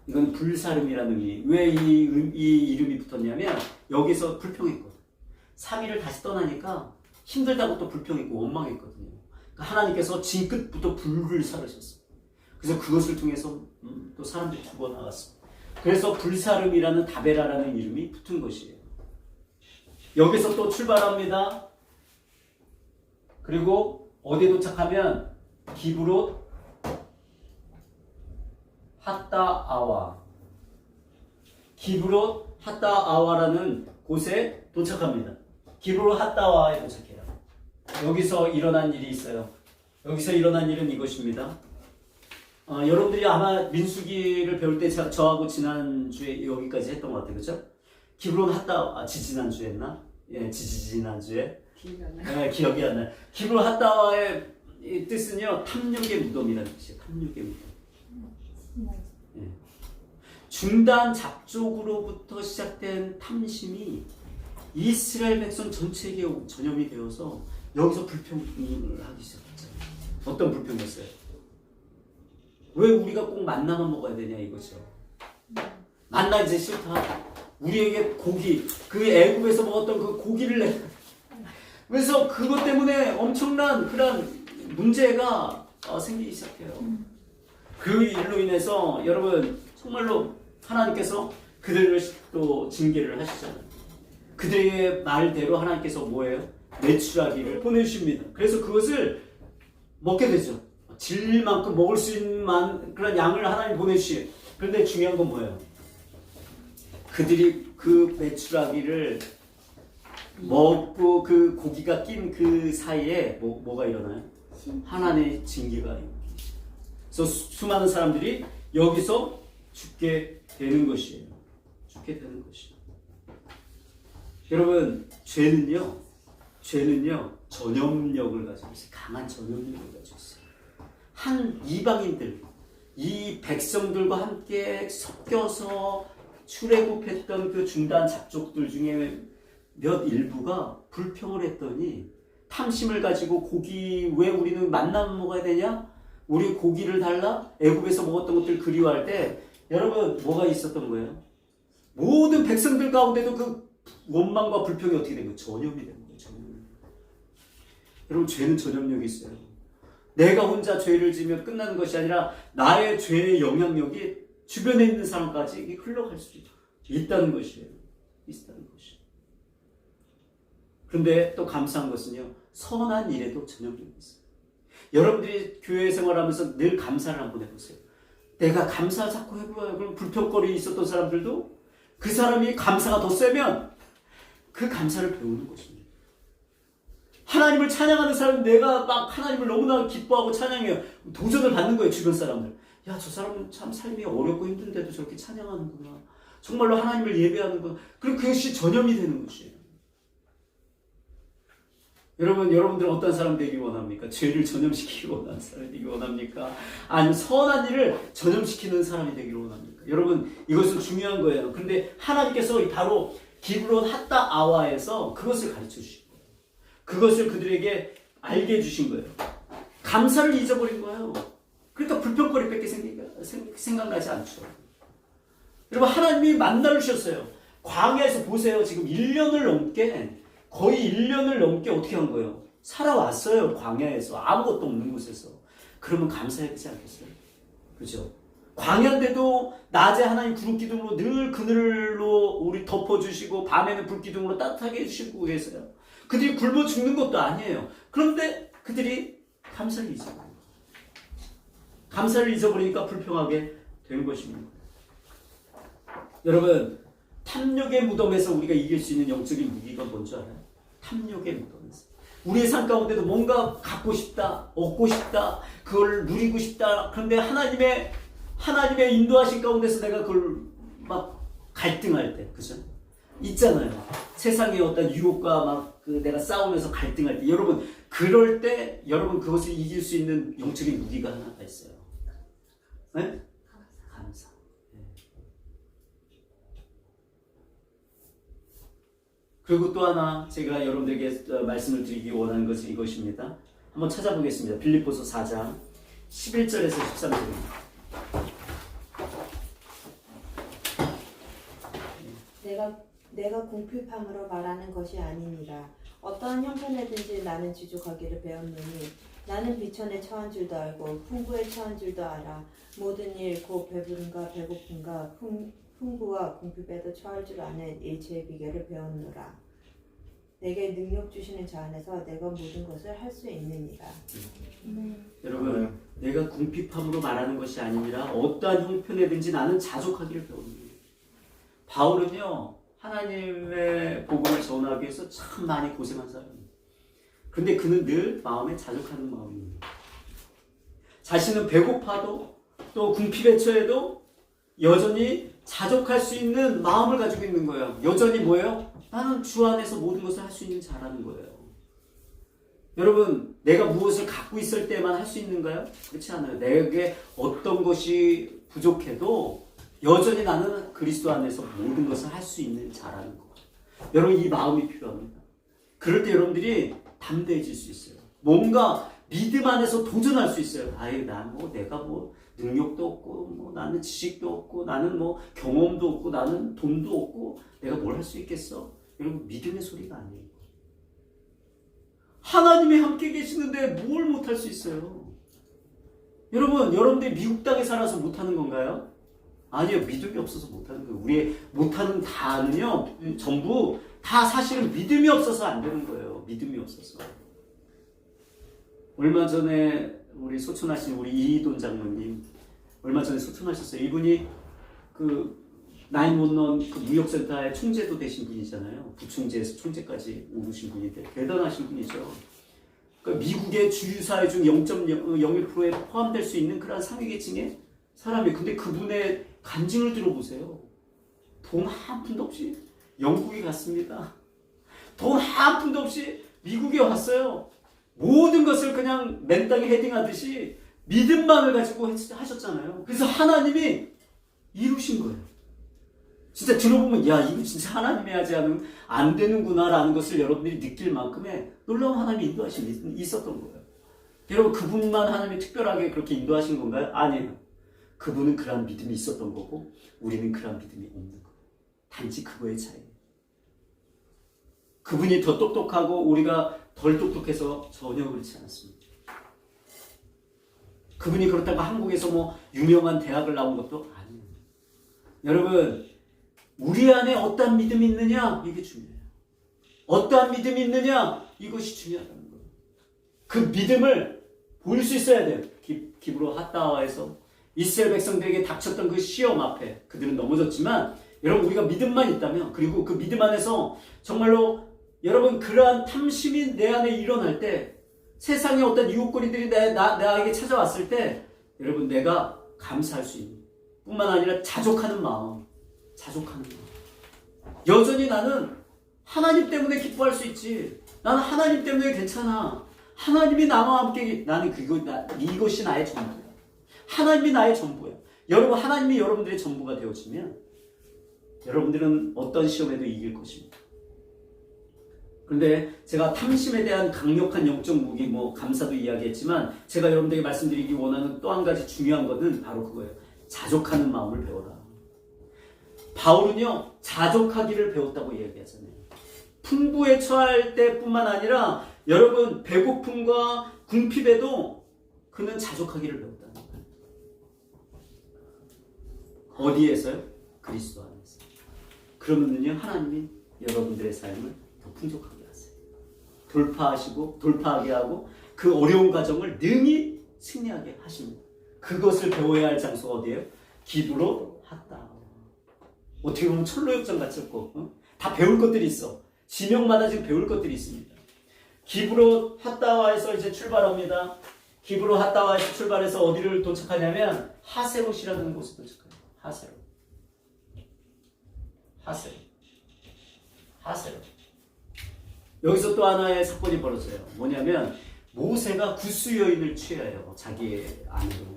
이건 불사름이라는 의미. 왜 이 이름이 붙었냐면 여기서 불평했거든. 3일을 다시 떠나니까 힘들다고 또 불평했고 원망했거든요. 그러니까 하나님께서 진끝부터 불을 사르셨어요. 그래서 그것을 통해서 또 사람들이 죽어나갔습니다. 그래서 불사름이라는 다베라라는 이름이 붙은 것이에요. 여기서 또 출발합니다. 그리고 어디에 도착하면 기브롯 핫다아와 기브롯 핫다아와라는 곳에 도착합니다. 기브롯 핫다아와에 도착해요. 여기서 일어난 일이 있어요. 여기서 일어난 일은 이것입니다. 여러분들이 아마 민수기를 배울 때 저하고 지난주에 여기까지 했던 것 같아요. 그죠? 기브론 핫다, 지지난주에 했나? 예, 지지난주에. 기억이 안 나요. 기브론 핫다와의 뜻은요, 탐욕의 무덤이라는 뜻이에요. 탐욕의 무덤. 예. 중단 잡족으로부터 시작된 탐심이 이스라엘 백성 전체에게 전염이 되어서 여기서 불평을 하기 시작했잖아요. 어떤 불평이었어요? 왜 우리가 꼭 만나만 먹어야 되냐 이거죠. 만나 이제 싫다. 우리에게 고기, 그 애굽에서 먹었던 그 고기를 내. 그래서 그것 때문에 엄청난 그런 문제가 생기기 시작해요. 그 일로 인해서 여러분 정말로 하나님께서 그들을 또 징계를 하시잖아요. 그들의 말대로 하나님께서 뭐예요? 메추라기를 보내주십니다. 그래서 그것을 먹게 되죠. 질 만큼 먹을 수 있는 그런 양을 하나님 보내주시요. 그런데 중요한 건 뭐예요? 그들이 그 메추라기를 먹고 그 고기가 낀 그 사이에 뭐가 일어나요? 하나님의 징계가 일어나요. 그래서 수많은 사람들이 여기서 죽게 되는 것이에요. 죽게 되는 것이에요. 여러분, 죄는요 전염력을 가지고 있어요. 강한 전염력을 가지고 있어요. 한 이방인들, 이 백성들과 함께 섞여서 출애굽했던 그 중단 잡족들 중에 몇 일부가 불평을 했더니 탐심을 가지고 고기 왜 우리는 만나면 먹어야 되냐? 우리 고기를 달라? 애굽에서 먹었던 것들 그리워할 때 여러분 뭐가 있었던 거예요? 모든 백성들 가운데도 그 원망과 불평이 어떻게 된 거예요? 전염이 된 거예요. 전염. 여러분 죄는 전염력이 있어요. 내가 혼자 죄를 지면 끝나는 것이 아니라 나의 죄의 영향력이 주변에 있는 사람까지 흘러갈 수 있다는 것이에요. 있다는 것이에요. 그런데 또 감사한 것은요. 선한 일에도 전염력이 있어요. 여러분들이 교회 생활하면서 늘 감사를 한번 해보세요. 내가 감사 자꾸 해보아요. 그럼 불평거리 있었던 사람들도 그 사람이 감사가 더 세면 그 감사를 배우는 것입니다. 하나님을 찬양하는 사람은 내가 막 하나님을 너무나 기뻐하고 찬양해요. 도전을 받는 거예요. 주변 사람들. 야, 저 사람은 참 삶이 어렵고 힘든데도 저렇게 찬양하는구나. 정말로 하나님을 예배하는구나. 그리고 그것이 전염이 되는 것이에요. 여러분들은 어떤 사람 되기 원합니까? 죄를 전염시키기 원하는 사람이 되기 원합니까? 아니면 선한 일을 전염시키는 사람이 되기를 원합니까? 여러분, 이것은 중요한 거예요. 그런데 하나님께서 바로 기브론 핫다 아와에서 그것을 가르쳐 주신 거예요. 그것을 그들에게 알게 해주신 거예요. 감사를 잊어버린 거예요. 그러니까 불평거리밖에 생각나지 않죠. 여러분, 하나님이 만나를 주셨어요. 광야에서 보세요. 지금 1년을 넘게 거의 1년을 넘게 어떻게 한 거예요? 살아왔어요. 광야에서. 아무것도 없는 곳에서. 그러면 감사해야 되지 않겠어요? 그죠? 광야인데도 낮에 하나님 구름기둥으로 늘 그늘로 우리 덮어주시고 밤에는 불기둥으로 따뜻하게 해주시고 계세요. 그들이 굶어 죽는 것도 아니에요. 그런데 그들이 감사를 잊어버려요. 감사를 잊어버리니까 불평하게 되는 것입니다. 여러분, 탐욕의 무덤에서 우리가 이길 수 있는 영적인 무기가 뭔지 알아요? 탐욕의 무덤에서. 우리의 삶 가운데도 뭔가 갖고 싶다, 얻고 싶다, 그걸 누리고 싶다. 그런데 하나님의 인도하신 가운데서 내가 그걸 막 갈등할 때, 그죠? 있잖아요. 세상의 어떤 유혹과 막 내가 싸우면서 갈등할 때, 여러분, 그럴 때, 여러분 그것을 이길 수 있는 영적인 무기가 하나가 있어요. 네? 감사. 그리고 또 하나 제가 여러분들에게 말씀을 드리기 원하는 것은 이것입니다. 한번 찾아보겠습니다. 빌립보서 4장 11절에서 13절입니다. 내가 궁핍함으로 말하는 것이 아니니라. 어떠한 형편에든지 나는 지족하기를 배웠노니 나는 비천에 처한 줄도 알고 풍부에 처한 줄도 알아. 모든 일 곧 배부름과 배고픔과 풍부와 궁핍에도 처할 줄 아는 일체의 비결을 배웠노라. 내게 능력 주시는 자 안에서 내가 모든 것을 할 수 있느니라. 여러분, 내가 궁핍함으로 말하는 것이 아니라 어떠한 형편에든지 나는 자족하기를 배웁니다. 바울은요, 하나님의 복음을 전하기 위해서 참 많이 고생한 사람입니다. 그런데 그는 늘 마음에 자족하는 마음입니다. 자신은 배고파도 또 궁핍에처에도 여전히 자족할 수 있는 마음을 가지고 있는 거예요. 여전히 뭐예요? 나는 주 안에서 모든 것을 할 수 있는 자라는 거예요. 여러분, 내가 무엇을 갖고 있을 때만 할 수 있는가요? 그렇지 않아요. 내게 어떤 것이 부족해도 여전히 나는 그리스도 안에서 모든 것을 할 수 있는 자라는 거. 여러분, 이 마음이 필요합니다. 그럴 때 여러분들이 담대해질 수 있어요. 뭔가 믿음 안에서 도전할 수 있어요. 아유, 내가 능력도 없고, 나는 지식도 없고, 나는 경험도 없고, 나는 돈도 없고, 내가 뭘 할 수 있겠어? 여러분, 믿음의 소리가 아니에요. 하나님이 함께 계시는데 뭘 못할 수 있어요? 여러분, 여러분들이 미국 땅에 살아서 못하는 건가요? 아니요, 믿음이 없어서 못하는 거예요. 우리의 못하는 다는요, 전부 다 사실은 믿음이 없어서 안 되는 거예요. 믿음이 없어서. 얼마 전에 우리 소천하신 우리 이희돈 장로님, 얼마 전에 소천하셨어요. 이분이 그 911 그 무역센터의 총재도 되신 분이잖아요. 부총재에서 총재까지 오르신 분인데 대단하신 분이죠. 그러니까 미국의 주유사회 중 0.01%에 포함될 수 있는 그런 상위계층의 사람이. 근데 그분의 간증을 들어보세요. 돈 한 푼도 없이 영국에 갔습니다. 돈 한 푼도 없이 미국에 왔어요. 모든 것을 그냥 맨땅에 헤딩하듯이 믿음만을 가지고 하셨잖아요. 그래서 하나님이 이루신 거예요. 진짜 들어보면 야, 이거 진짜 하나님이 하지 않으면 안 되는구나라는 것을 여러분들이 느낄 만큼의 놀라운 하나님의 인도하심이 있었던 거예요. 여러분, 그분만 하나님이 특별하게 그렇게 인도하신 건가요? 아니에요. 그분은 그러한 믿음이 있었던 거고 우리는 그러한 믿음이 없는 거예요. 단지 그거의 차이예요. 그분이 더 똑똑하고 우리가 덜 똑똑해서 전혀 그렇지 않습니다. 그분이 그렇다고 한국에서 유명한 대학을 나온 것도 아니에요. 여러분, 우리 안에 어떠한 믿음이 있느냐? 이게 중요해요. 어떠한 믿음이 있느냐? 이것이 중요하다는 거예요. 그 믿음을 보일 수 있어야 돼요. 기브로 핫다와에서 이스라엘 백성들에게 닥쳤던 그 시험 앞에 그들은 넘어졌지만 여러분, 우리가 믿음만 있다면, 그리고 그 믿음 안에서 정말로 여러분, 그러한 탐심이 내 안에 일어날 때, 세상의 어떤 유혹거리들이 나에게 찾아왔을 때 여러분, 내가 감사할 수 있는 뿐만 아니라 자족하는 마음. 여전히 나는 하나님 때문에 기뻐할 수 있지. 나는 하나님 때문에 괜찮아. 하나님이 나와 함께, 나는 이것이 나의 전부야. 하나님이 나의 전부야. 여러분, 하나님이 여러분들의 전부가 되어지면 여러분들은 어떤 시험에도 이길 것입니다. 그런데 제가 탐심에 대한 강력한 영적 무기, 감사도 이야기했지만 제가 여러분들에게 말씀드리기 원하는 또 한 가지 중요한 것은 바로 그거예요. 자족하는 마음을 배워라. 바울은요, 자족하기를 배웠다고 이야기하잖아요. 풍부에 처할 때뿐만 아니라 여러분, 배고픔과 궁핍에도 그는 자족하기를 배웠다는 거예요. 어디에서요? 그리스도 안에서. 그러면요, 하나님이 여러분들의 삶을 더 풍족하게 하세요. 돌파하게 하고 그 어려운 과정을 능히 승리하게 하십니다. 그것을 배워야 할 장소가 어디예요? 기브로 핫다. 어떻게 보면 철로역정 같았고, 다 배울 것들이 있어. 지명마다 지금 배울 것들이 있습니다. 기브로 핫다와에서 이제 출발합니다. 기브로 핫다와에서 출발해서 어디를 도착하냐면 하세롯이라는 곳에 도착해요. 하세롯. 여기서 또 하나의 사건이 벌어져요. 뭐냐면 모세가 구스 여인을 취해요. 자기의 아내로.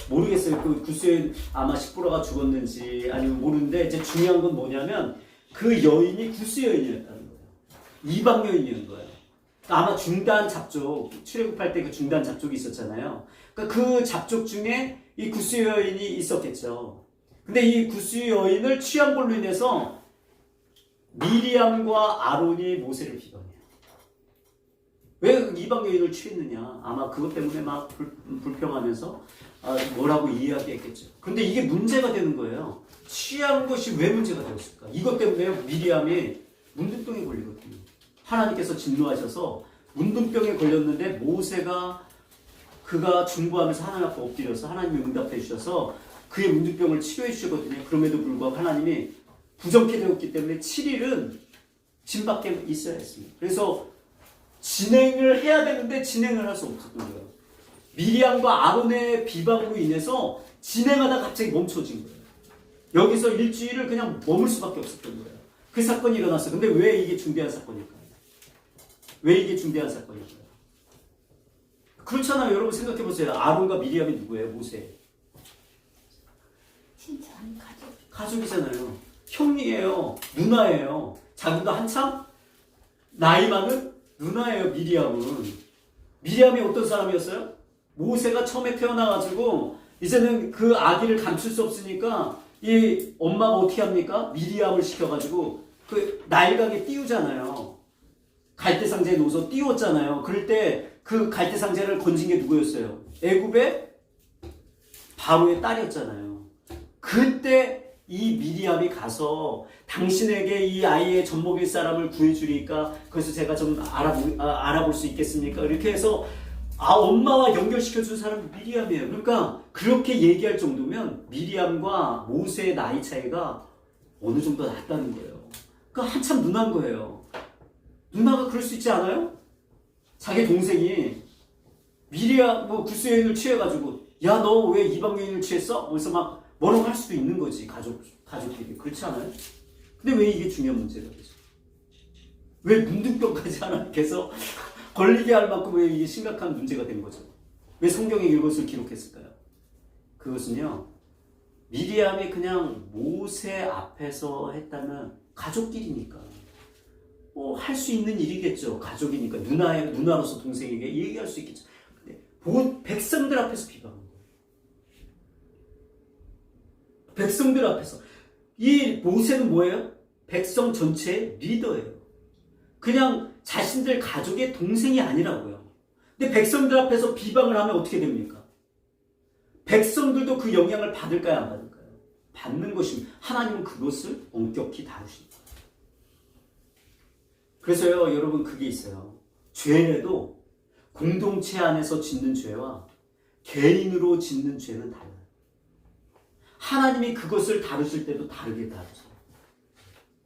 모르겠어요. 그 구스 여인 아마 10%가 죽었는지 아니면 모르는데, 이제 중요한 건 뭐냐면 그 여인이 구스 여인이었다는 거예요. 이방 여인이었던 거예요. 아마 중단 잡족, 출애굽할 때 그 중단 잡족이 있었잖아요. 그러니까 그 잡족 중에 이 구스 여인이 있었겠죠. 근데 이 구스 여인을 취한 걸로 인해서 미리암과 아론이 모세를 비방해요. 왜 이방 여인을 취했느냐? 아마 그것 때문에 막 불평하면서 뭐라고 이야기했겠죠. 그런데 이게 문제가 되는 거예요. 취한 것이 왜 문제가 되었을까? 이것 때문에 미리암이 문둥병에 걸리거든요. 하나님께서 진노하셔서 문둥병에 걸렸는데 모세가 그가 중보하면서 하나님 앞에 엎드려서 하나님이 응답해 주셔서 그의 문둥병을 치료해 주시거든요. 그럼에도 불구하고 하나님이 부정케 되었기 때문에 7일은 진 밖에 있어야 했습니다. 그래서 진행을 해야 되는데 진행을 할 수 없었던 거예요. 미리암과 아론의 비방으로 인해서 진행하다 갑자기 멈춰진 거예요. 여기서 일주일을 그냥 머물 수밖에 없었던 거예요. 그 사건이 일어났어요. 근데 왜 이게 중대한 사건일까요? 왜 이게 중대한 사건일까요? 그렇잖아요. 여러분 생각해보세요. 아론과 미리암이 누구예요? 모세. 친척, 가족. 가족이잖아요. 형이에요. 누나예요. 자기보다 한참 나이 많은 누나예요. 미리암은. 미리암이 어떤 사람이었어요? 모세가 처음에 태어나가지고 이제는 그 아기를 감출 수 없으니까 이 엄마가 어떻게 합니까? 미리암을 시켜가지고 그 나일강에 띄우잖아요. 갈대상자에 놓아서 띄웠잖아요. 그럴 때 그 갈대상자를 건진 게 누구였어요? 애굽의 바로의 딸이었잖아요. 그때 이 미리암이 가서 당신에게 이 아이의 젖먹일 사람을 구해주니까 그래서 제가 좀 알아볼 수 있겠습니까? 이렇게 해서 엄마와 연결시켜준 사람이 미리암이에요. 그러니까 그렇게 얘기할 정도면 미리암과 모세의 나이 차이가 어느 정도 났다는 거예요. 그러니까 한참 누나인 거예요. 누나가 그럴 수 있지 않아요? 자기 동생이 미리암 구스여인을 취해가지고 야 너 왜 이방 여인을 취했어? 그래서 막 뭐라고 할 수도 있는 거지. 가족끼리. 그렇지 않아요? 근데 왜 이게 중요한 문제가 되죠? 왜 문둥병까지 하나님께서 걸리게 할 만큼 왜 이게 심각한 문제가 된 거죠? 왜 성경에 이것을 기록했을까요? 그것은요, 미리암이 그냥 모세 앞에서 했다면 가족끼리니까 할 수 있는 일이겠죠. 가족이니까 누나로서 동생에게 얘기할 수 있겠죠. 근데 백성들 앞에서 비방한 거예요. 백성들 앞에서. 이 모세는 뭐예요? 백성 전체의 리더예요. 그냥 자신들 가족의 동생이 아니라고요. 근데 백성들 앞에서 비방을 하면 어떻게 됩니까? 백성들도 그 영향을 받을까요? 안 받을까요? 받는 것입니다. 하나님은 그것을 엄격히 다루십니다. 그래서요, 여러분 그게 있어요. 죄에도 공동체 안에서 짓는 죄와 개인으로 짓는 죄는 달라요. 하나님이 그것을 다루실 때도 다르게 다루세요.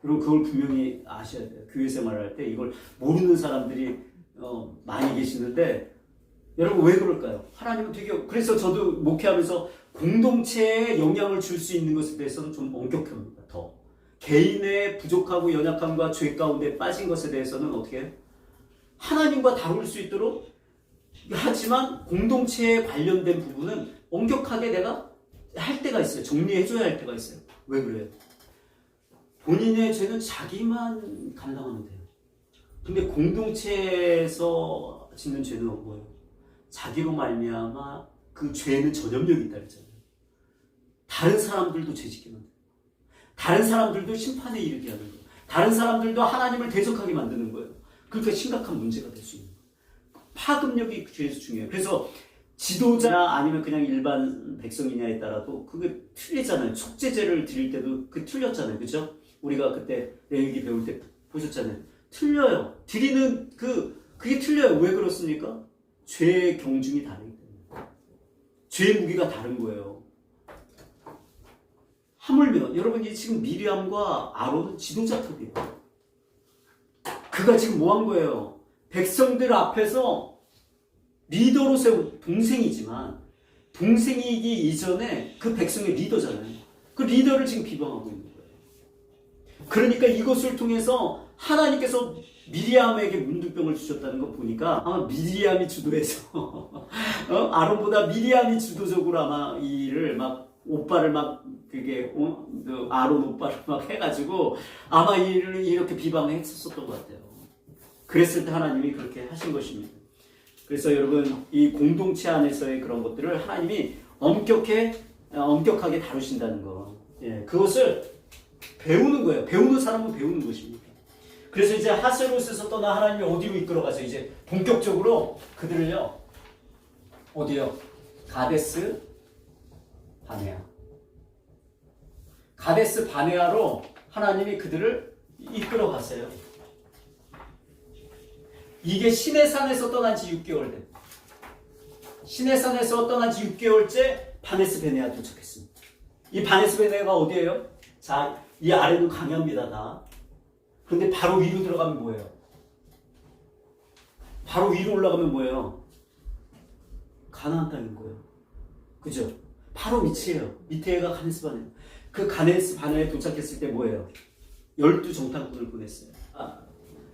그리고 그걸 분명히 아셔야 돼요. 교회 생활을 할 때 이걸 모르는 사람들이 많이 계시는데 여러분 왜 그럴까요? 하나님은 되게 그래서 저도 목회하면서 공동체에 영향을 줄 수 있는 것에 대해서는 좀 엄격합니다. 더 개인의 부족하고 연약함과 죄 가운데 빠진 것에 대해서는 어떻게 해요? 하나님과 다룰 수 있도록 하지만 공동체에 관련된 부분은 엄격하게 내가 할 때가 있어요. 정리해줘야 할 때가 있어요. 왜 그래요? 본인의 죄는 자기만 감당하면 돼요. 근데 공동체에서 짓는 죄는 뭐예요? 자기로 말미암아 그 죄는 전염력이 있다 그랬잖아요. 다른 사람들도 죄짓게 만들어요. 다른 사람들도 심판에 이르게 하는 거예요. 다른 사람들도 하나님을 대적하게 만드는 거예요. 그러니까 심각한 문제가 될 수 있는 거예요. 파급력이 죄에서 중요해요. 그래서 지도자나 아니면 그냥 일반 백성이냐에 따라도 그게 틀리잖아요. 속죄제를 드릴 때도 그 틀렸잖아요. 그죠? 우리가 그때 레위기 배울 때 보셨잖아요. 틀려요. 드리는 그게 틀려요. 왜 그렇습니까? 죄의 경중이 다르기 때문에. 죄의 무게가 다른 거예요. 하물며 여러분이 지금 미리암과 아론은 지도자급이에요. 그가 지금 뭐 한 거예요? 백성들 앞에서 리더로 세운 동생이지만 동생이기 이전에 그 백성의 리더잖아요. 그 리더를 지금 비방하고 있는 거예요. 그러니까 이것을 통해서 하나님께서 미리암에게 문둥병을 주셨다는 거 보니까 아마 미리암이 주도해서 아론보다 미리암이 주도적으로 아마 이 일을 막 오빠를 막 그게 아론 오빠를 막 해가지고 아마 이 일을 이렇게 비방을 했었던 것 같아요. 그랬을 때 하나님이 그렇게 하신 것입니다. 그래서 여러분 이 공동체 안에서의 그런 것들을 하나님이 엄격하게 다루신다는 거. 예, 그것을 배우는 거예요. 배우는 사람은 배우는 것입니다. 그래서 이제 하세롯에서 떠나 하나님이 어디로 이끌어가서 이제 본격적으로 그들을요 어디요? 가데스 바네아. 가데스 바네아로 하나님이 그들을 이끌어갔어요. 이게 시내산에서 떠난 지 6개월 된. 시내산에서 떠난 지 6개월째 바네스 베네아 도착했습니다. 이 바네스 베네아가 어디예요? 자, 이 아래는 강야입니다, 다. 근데 바로 위로 들어가면 뭐예요? 바로 위로 올라가면 뭐예요? 가나안 땅인 거예요. 그죠? 바로 밑이에요. 밑에가 가데스 바네아. 그 가데스 바네아에 도착했을 때 뭐예요? 12정탐꾼을 보냈어요.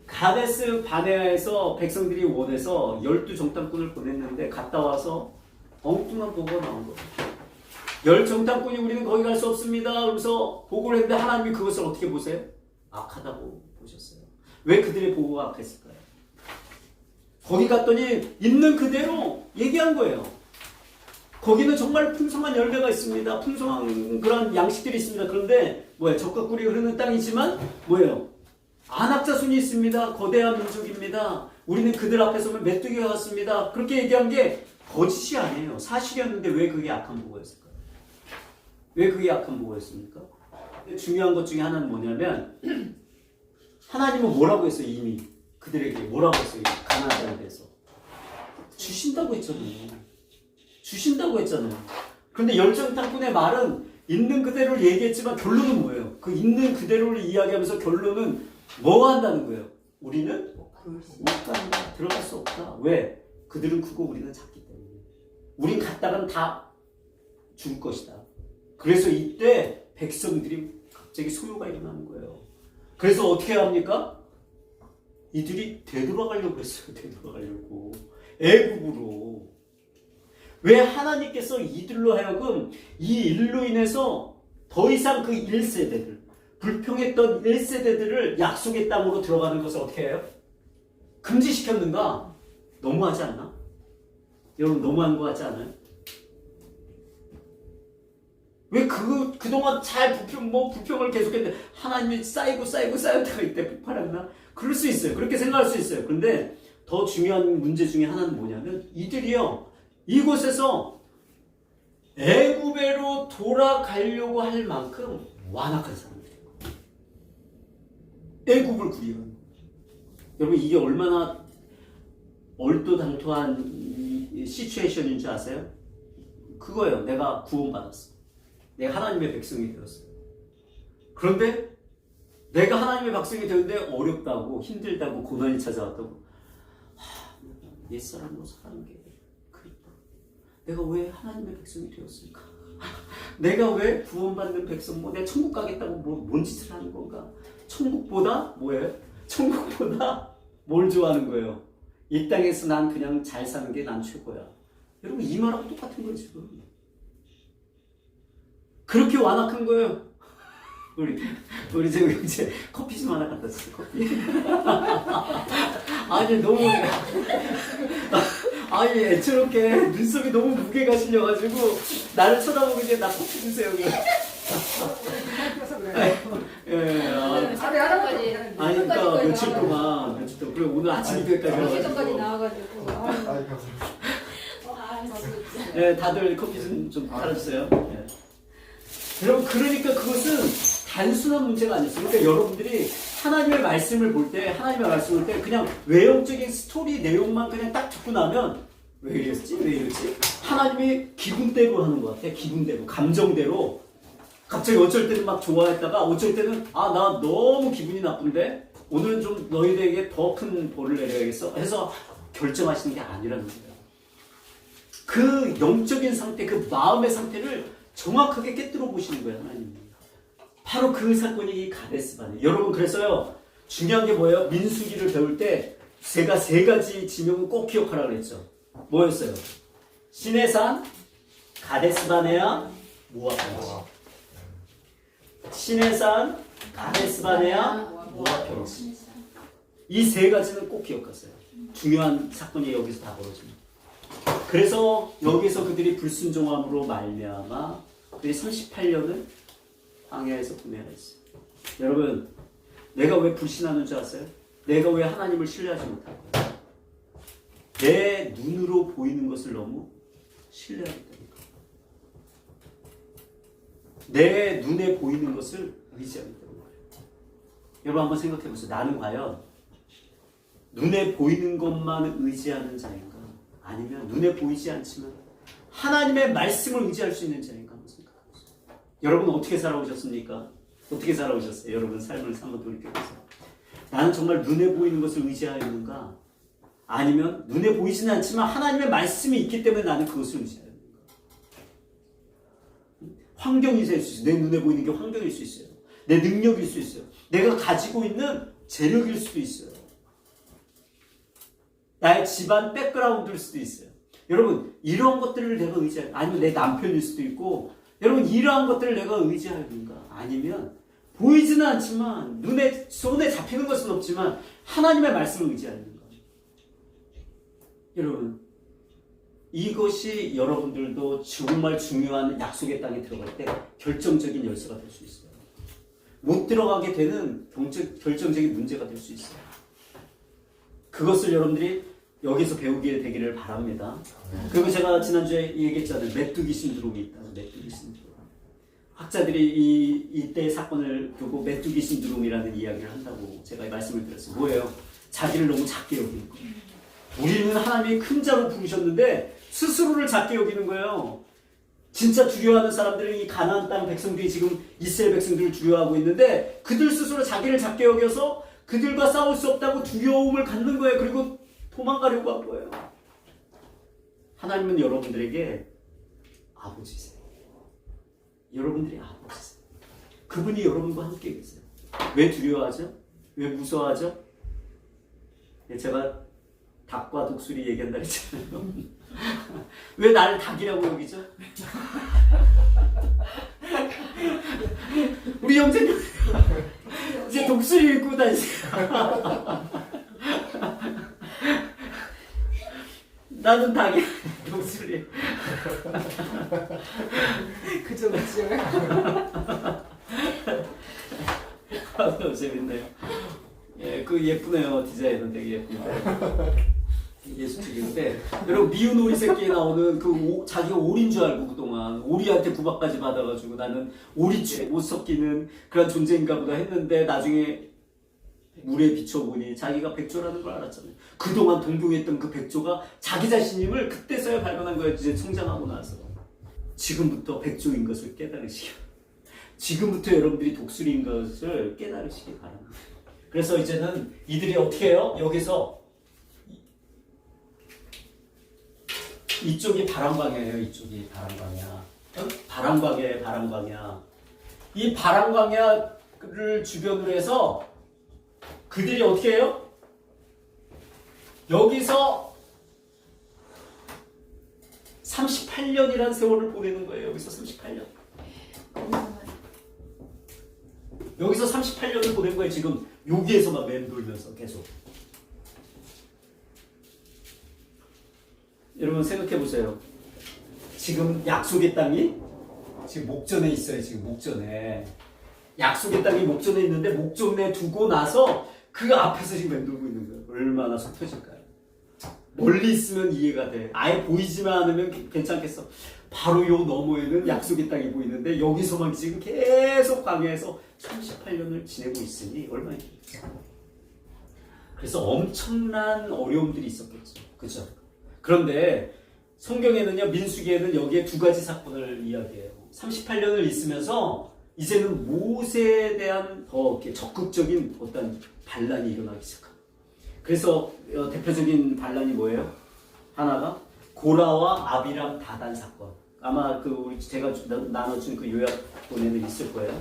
가데스 바네아에서 백성들이 원해서 12정탐꾼을 보냈는데 갔다 와서 엉뚱한 보고가 나온 거예요. 10정탐꾼이 우리는 거기 갈 수 없습니다. 그러면서 보고를 했는데 하나님이 그것을 어떻게 보세요? 악하다고 보셨어요. 왜 그들의 보고가 악했을까요? 거기 갔더니 있는 그대로 얘기한 거예요. 거기는 정말 풍성한 열매가 있습니다. 풍성한 그런 양식들이 있습니다. 그런데 뭐예요? 적과 꿀이 흐르는 땅이지만 뭐예요? 안악자손이 있습니다. 거대한 민족입니다. 우리는 그들 앞에 서면 메뚜기가 같습니다. 그렇게 얘기한 게 거짓이 아니에요. 사실이었는데 왜 그게 악한 보고였을까요? 왜 그게 악한 보고였습니까? 중요한 것 중에 하나는 뭐냐면 하나님은 뭐라고 했어요? 이미 그들에게 뭐라고 했어요? 가나안 땅에 대해서 주신다고 했잖아요. 주신다고 했잖아요. 그런데 열정탐꾼의 말은 있는 그대로를 얘기했지만 결론은 뭐예요? 그 있는 그대로를 이야기하면서 결론은 뭐가 한다는 거예요? 우리는 못 간다. 들어갈 수 없다. 왜? 그들은 크고 우리는 작기 때문에. 우린 갔다간 다 죽을 것이다. 그래서 이때 백성들이 갑자기 소요가 일어나는 거예요. 그래서 어떻게 합니까? 이들이 되돌아가려고 했어요. 되돌아가려고. 애국으로. 왜 하나님께서 이들로 하여금 이 일로 인해서 더 이상 그 1세대들, 불평했던 1세대들을 약속의 땅으로 들어가는 것을 어떻게 해요? 금지시켰는가? 너무하지 않나? 여러분 너무한 거 같지 않아요? 왜 그동안 잘 불평을 계속했는데 하나님이 쌓였다가 이때 폭발했나? 그럴 수 있어요. 그렇게 생각할 수 있어요. 그런데 더 중요한 문제 중에 하나는 뭐냐면 이들이요. 이곳에서 애굽으로 돌아가려고 할 만큼 완악한 사람들이에요. 애굽을 구리는. 여러분 이게 얼마나 얼토당토한 시츄에이션인 줄 아세요? 그거예요. 내가 구원받았어. 내가 하나님의 백성이 되었어. 그런데 내가 하나님의 백성이 되는데 어렵다고 힘들다고 고난이 찾아왔다고 옛사람으로 사는 게 그립다. 내가 왜 하나님의 백성이 되었을까? 내가 왜 구원받는 백성 내가 천국 가겠다고 뭔 짓을 하는 건가? 천국보다 뭐예요? 천국보다 뭘 좋아하는 거예요? 이 땅에서 난 그냥 잘 사는 게 난 최고야. 여러분 이 말하고 똑같은 거예요 지금. 그렇게 완악한 거예요. 우리 지금 이제 커피 좀 하나 갖다 주세요. 커피. 아니 너무 아니 애처롭게 눈썹이 너무 무게가 실려가지고 나를 쳐다보고 이제 나 커피 주세요. 예. 아니 그러니까 며칠 동안 그래 오늘 아침 이때까지 예전까지 나와가지고. 네 다들 커피 좀 따라주세요. 네. 여러분 그러니까 그것은 단순한 문제가 아니었어요. 그러니까 여러분들이 하나님의 말씀을 볼 때 그냥 외형적인 스토리 내용만 그냥 딱 듣고 나면 왜 이랬지? 하나님이 기분대로 하는 것 같아. 기분대로 감정대로 갑자기 어쩔 때는 막 좋아했다가 어쩔 때는 나 너무 기분이 나쁜데 오늘은 좀 너희들에게 더 큰 벌을 내려야겠어 해서 결정하시는 게 아니라는 거예요. 그 영적인 상태, 그 마음의 상태를 정확하게 깨뜨려 보시는 거예요, 하나님이. 바로 그 사건이 이 가데스 바네. 여러분 그래서요 중요한 게 뭐예요? 민수기를 배울 때 제가 세 가지 지명은 꼭 기억하라고 그랬죠. 뭐였어요? 시내산, 가데스 바네아, 모압 평지. 시내산, 가데스 바네아, 모압 평지. 이 세 가지는 꼭 기억하세요. 중요한 사건이 여기서 다 벌어집니다. 그래서 여기서 그들이 불순종함으로 말미암아 그들이 38년을 광야에서 보내야 했어요. 여러분 내가 왜 불신하는 줄 아세요? 내가 왜 하나님을 신뢰하지 못할까요? 내 눈으로 보이는 것을 너무 신뢰하기 때문이니까. 내 눈에 보이는 것을 의지하기 때문이에요. 여러분 한번 생각해 보세요. 나는 과연 눈에 보이는 것만 의지하는 자인가? 아니면 눈에 보이지 않지만 하나님의 말씀을 의지할 수 있는 자인가 한번 생각해 보세요. 여러분 어떻게 살아오셨습니까? 어떻게 살아오셨어요? 여러분 삶을 한번 돌이켜보세요. 나는 정말 눈에 보이는 것을 의지하였는가? 아니면 눈에 보이지는 않지만 하나님의 말씀이 있기 때문에 나는 그것을 의지하는 거예요. 환경이 될 수 있어요. 내 눈에 보이는 게 환경일 수 있어요. 내 능력일 수 있어요. 내가 가지고 있는 재력일 수도 있어요. 나의 집안 백그라운드일 수도 있어요. 여러분 이런 것들을 내가 의지할, 아니면 내 남편일 수도 있고, 여러분 이러한 것들을 내가 의지하는가? 아니면 보이지는 않지만 눈에 손에 잡히는 것은 없지만 하나님의 말씀을 의지하는 것. 여러분 이것이 여러분들도 정말 중요한 약속의 땅에 들어갈 때 결정적인 열쇠가 될 수 있어요. 못 들어가게 되는 결정적인 문제가 될 수 있어요. 그것을 여러분들이 여기서 배우게 되기를 바랍니다. 그리고 제가 지난주에 얘기했잖아요. 메뚜기 신드롬이 있다고. 메뚜기 신드롬. 학자들이 이때 사건을 두고 메뚜기 신드롬이라는 이야기를 한다고 제가 말씀을 드렸어요. 뭐예요? 자기를 너무 작게 여기는 거예요. 우리는 하나님이 큰 자로 부르셨는데 스스로를 작게 여기는 거예요. 진짜 두려워하는 사람들은 이 가나안 땅 백성들이 지금 이스라엘 백성들을 두려워하고 있는데 그들 스스로 자기를 작게 여겨서 그들과 싸울 수 없다고 두려움을 갖는 거예요. 그리고 도망가려고 한 거예요. 하나님은 여러분들에게 아버지세요. 여러분들이 아버지세요. 그분이 여러분과 함께 계세요. 왜 두려워하죠? 왜 무서워하죠? 제가 닭과 독수리 얘기한다 했잖아요. 왜 나를 닭이라고 여기죠? 우리 형제님 이제 독수리 입고 다니세요. 나는 닭이야. 독수리. 그 정도죠. 너무 재밌네요. 예, 그 예쁘네요. 디자인은 되게 예쁜데. 예수책인데, 여러분 미운 오리 새끼에 나오는 자기가 오리인 줄 알고 그동안 오리한테 구박까지 받아가지고 나는 오리쥐에 못 섞이는 그런 존재인가 보다 했는데 나중에 물에 비춰보니 자기가 백조라는 걸 알았잖아요. 그동안 동경했던 그 백조가 자기 자신임을 그때서야 발견한 거예요. 이제 성장하고 나서. 지금부터 백조인 것을 깨달으시기, 지금부터 여러분들이 독수리인 것을 깨달으시기 바랍니다. 그래서 이제는 이들이 어떻게 해요? 여기서 이쪽이 바람광야예요. 이쪽이 바람광야. 바람광야예요. 바람광야. 이 바람광야를 주변으로 해서 그들이 어떻게 해요? 여기서 38년이라는 세월을 보내는 거예요. 여기서 38년. 여기서 38년을 보낸 거예요. 지금 여기에서만 맴돌면서 계속. 여러분 생각해 보세요. 지금 약속의 땅이 지금 목전에 있어요. 지금 목전에. 약속의 땅이 목전에 있는데 목전에 두고 나서 그 앞에서 지금 맴돌고 있는 거예요. 얼마나 속 터질까요? 멀리 있으면 이해가 돼. 아예 보이지만 않으면 괜찮겠어. 바로 요 너머에는 약속의 땅이 보이는데 여기서만 지금 계속 광야에서 38년을 지내고 있으니 얼마나 힘들겠어요. 그래서 엄청난 어려움들이 있었겠죠. 그죠? 그런데 성경에는요, 민수기에는 여기에 두 가지 사건을 이야기해요. 38년을 있으면서 이제는 모세에 대한 더 적극적인 어떤 반란이 일어나기 시작합니다. 그래서 대표적인 반란이 뭐예요? 하나가 고라와 아비람 다단 사건. 아마 제가 나눠준 그 요약본에는 있을 거예요.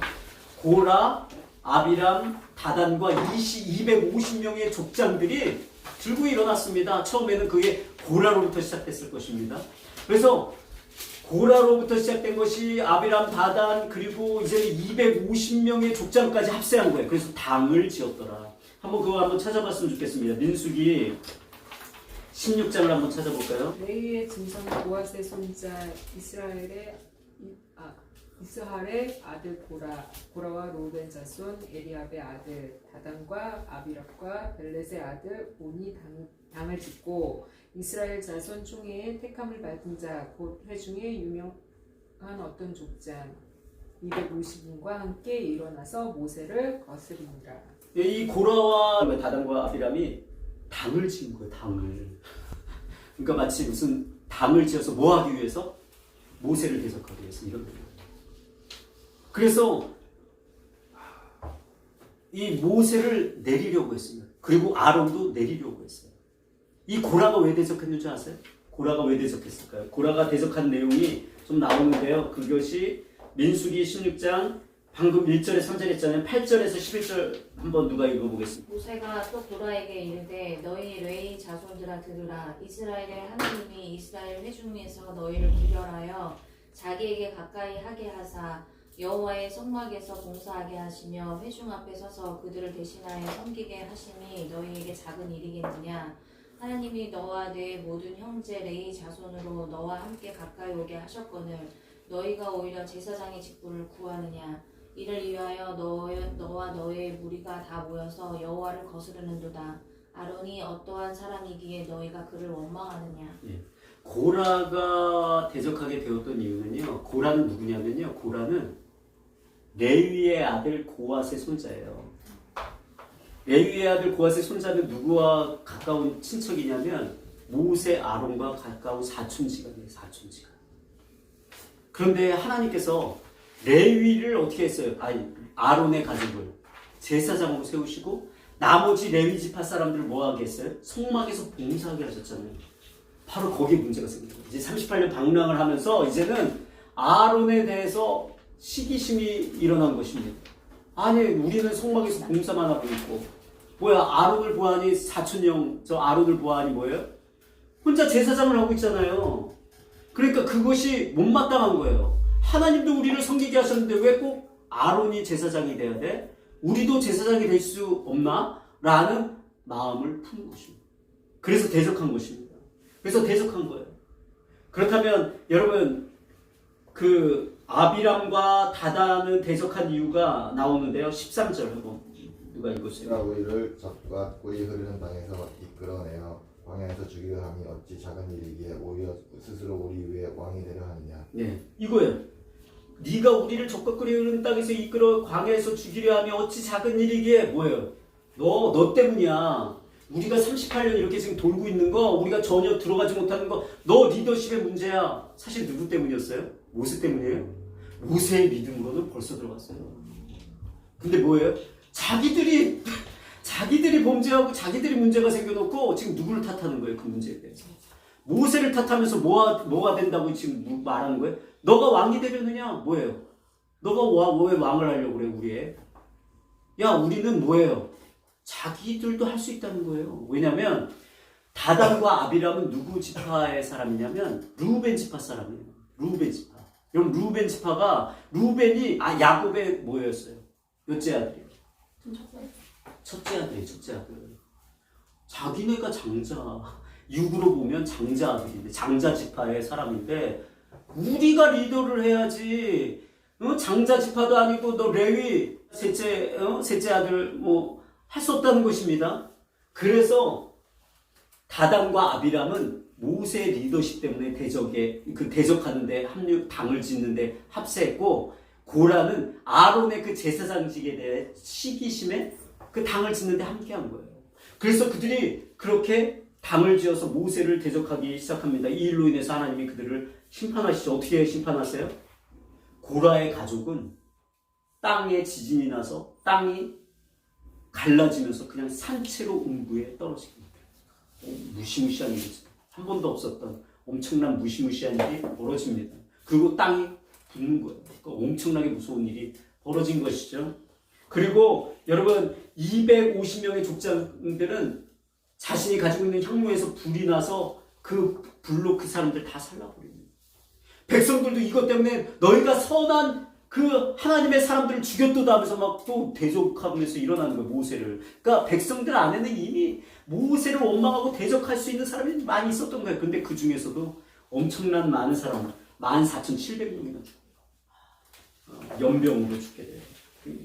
고라, 아비람, 다단과 250명의 족장들이 들고 일어났습니다. 처음에는 그게 고라로부터 시작됐을 것입니다. 그래서 고라로부터 시작된 것이 아비람, 다단, 그리고 이제 250명의 족장까지 합세한 거예요. 그래서 당을 지었더라. 그거 한번 찾아봤으면 좋겠습니다. 민수기 16장을 한번 찾아볼까요? 레위의 증손 보아스의 손자 이스할의 아들 고라와 로벤 자손 에리압의 아들 다단과 아비랍과 벨렛의 아들 온이 당을 짓고 이스라엘 자손 중에 택함을 받은 자 곧 회중에 유명한 어떤 족장 250인과 함께 일어나서 모세를 거스리니라. 이 고라와 다단과 아비람이 당을 지은 거예요. 당을. 그러니까 마치 무슨 당을 지어서 뭐 하기 위해서? 모세를 대적하기 위해서 이런 거예요. 그래서 이 모세를 내리려고 했습니다. 그리고 아론도 내리려고 했어요. 이 고라가 왜 대적했는 줄 아세요? 고라가 왜 대적했을까요? 고라가 대적한 내용이 좀 나오는데요. 그것이 민수기 16장 방금 1절에 3절 했잖아요. 8절에서 11절 한번 누가 읽어보겠습니다. 모세가 또 고라에게 이르되 너희 레위 자손들아 들으라. 이스라엘의 하나님이 이스라엘 회중에서 너희를 구별하여 자기에게 가까이 하게 하사 여호와의 성막에서 봉사하게 하시며 회중 앞에 서서 그들을 대신하여 섬기게 하심이 너희에게 작은 일이겠느냐. 하나님이 너와 내 모든 형제 레위 자손으로 너와 함께 가까이 오게 하셨거늘 너희가 오히려 제사장의 직분을 구하느냐. 이를 위하여 너와 너의 무리가 다 모여서 여호와를 거스르는도다. 아론이 어떠한 사람이기에 너희가 그를 원망하느냐. 고라가 대적하게 되었던 이유는요. 고라는 누구냐면요. 고라는 레위의 아들 고앗의 손자예요. 레위의 아들 고앗의 손자는 누구와 가까운 친척이냐면 모세 아론과 가까운 사촌지간이에요. 사촌지간. 그런데 하나님께서 레위를 어떻게 했어요? 아론의 가족을 제사장으로 세우시고 나머지 레위 지파 사람들을 뭐 하게 했어요? 성막에서 봉사하게 하셨잖아요. 바로 거기에 문제가 생긴 거예요. 이제 38년 방랑을 하면서 이제는 아론에 대해서 시기심이 일어난 것입니다. 아니 우리는 성막에서 봉사만 하고 있고 뭐야 아론을 보아하니 사촌형 저 아론을 보아하니 뭐예요? 혼자 제사장을 하고 있잖아요. 그러니까 그것이 못마땅한 거예요. 하나님도 우리를 섬기게 하셨는데 왜 꼭 아론이 제사장이 돼야 돼? 우리도 제사장이 될 수 없나? 라는 마음을 푸는 것입니다. 그래서 대적한 것입니다. 그래서 대적한 거예요. 그렇다면 여러분 그 아비람과 다단은 대적한 이유가 나오는데요. 13절 한번 누가 읽으세요? 내가 우리를 적과 꿀이 흐르는 땅에서 이끌어내어 광야에서 죽이려 함이 어찌 작은 일이기에 오히려 스스로 우리 위에 왕이 되려 하느냐. 네, 이거예요. 네가 우리를 적과 꿀이 흐르는 땅에서 이끌어 광야에서 죽이려 하면 어찌 작은 일이기에 뭐예요? 너 때문이야. 우리가 38년 이렇게 지금 돌고 있는 거, 우리가 전혀 들어가지 못하는 거, 너 리더십의 문제야. 사실 누구 때문이었어요? 모세 때문이에요? 모세의 믿음으로는 벌써 들어갔어요. 근데 뭐예요? 자기들이 범죄하고 자기들이 문제가 생겨놓고 지금 누구를 탓하는 거예요? 그 문제에 대해서. 모세를 탓하면서 뭐가 된다고 지금 말하는 거예요? 너가 왕이 되려느냐? 뭐예요? 너가 왜 왕을 하려고 그래, 우리의? 야, 우리는 뭐예요? 자기들도 할 수 있다는 거예요. 왜냐면 다단과 아비람은 누구 지파의 사람이냐면 루벤 지파 사람이에요. 루벤 지파. 그럼 루벤 지파가 루벤이 야곱의 뭐였어요? 몇째 아들이에요? 첫째 아들이에요. 첫째 아들. 자기네가 장자. 육으로 보면 장자 아들인데 장자 지파의 사람인데 우리가 리더를 해야지. 장자 지파도 아니고 너 레위 셋째 아들 뭐 할 수 없다는 것입니다. 그래서 다단과 아비람은 모세의 리더십 때문에 대적하는데 당을 짓는데 합세했고 고라는 아론의 그 제사장직에 대해 시기심에 그 당을 짓는데 함께한 거예요. 그래서 그들이 그렇게 당을 지어서 모세를 대적하기 시작합니다. 이 일로 인해서 하나님이 그들을 심판하시죠. 어떻게 심판하세요? 고라의 가족은 땅에 지진이 나서 땅이 갈라지면서 그냥 산채로 음부에 떨어집니다. 무시무시한 일이죠. 한 번도 없었던 엄청난 무시무시한 일이 벌어집니다. 그리고 땅이 붙는 거예요. 그러니까 엄청나게 무서운 일이 벌어진 것이죠. 그리고 여러분 250명의 족장들은 자신이 가지고 있는 향로에서 불이 나서 그 불로 그 사람들 다 살라버립니다. 백성들도 이것 때문에 너희가 선한 그 하나님의 사람들을 죽였도다 하면서 막 또 대적하면서 일어나는 거예요. 모세를. 그러니까 백성들 안에는 이미 모세를 원망하고 대적할 수 있는 사람이 많이 있었던 거예요. 근데 그 중에서도 엄청난 많은 사람 14,700명이나 죽어요. 연병으로 죽게 돼요.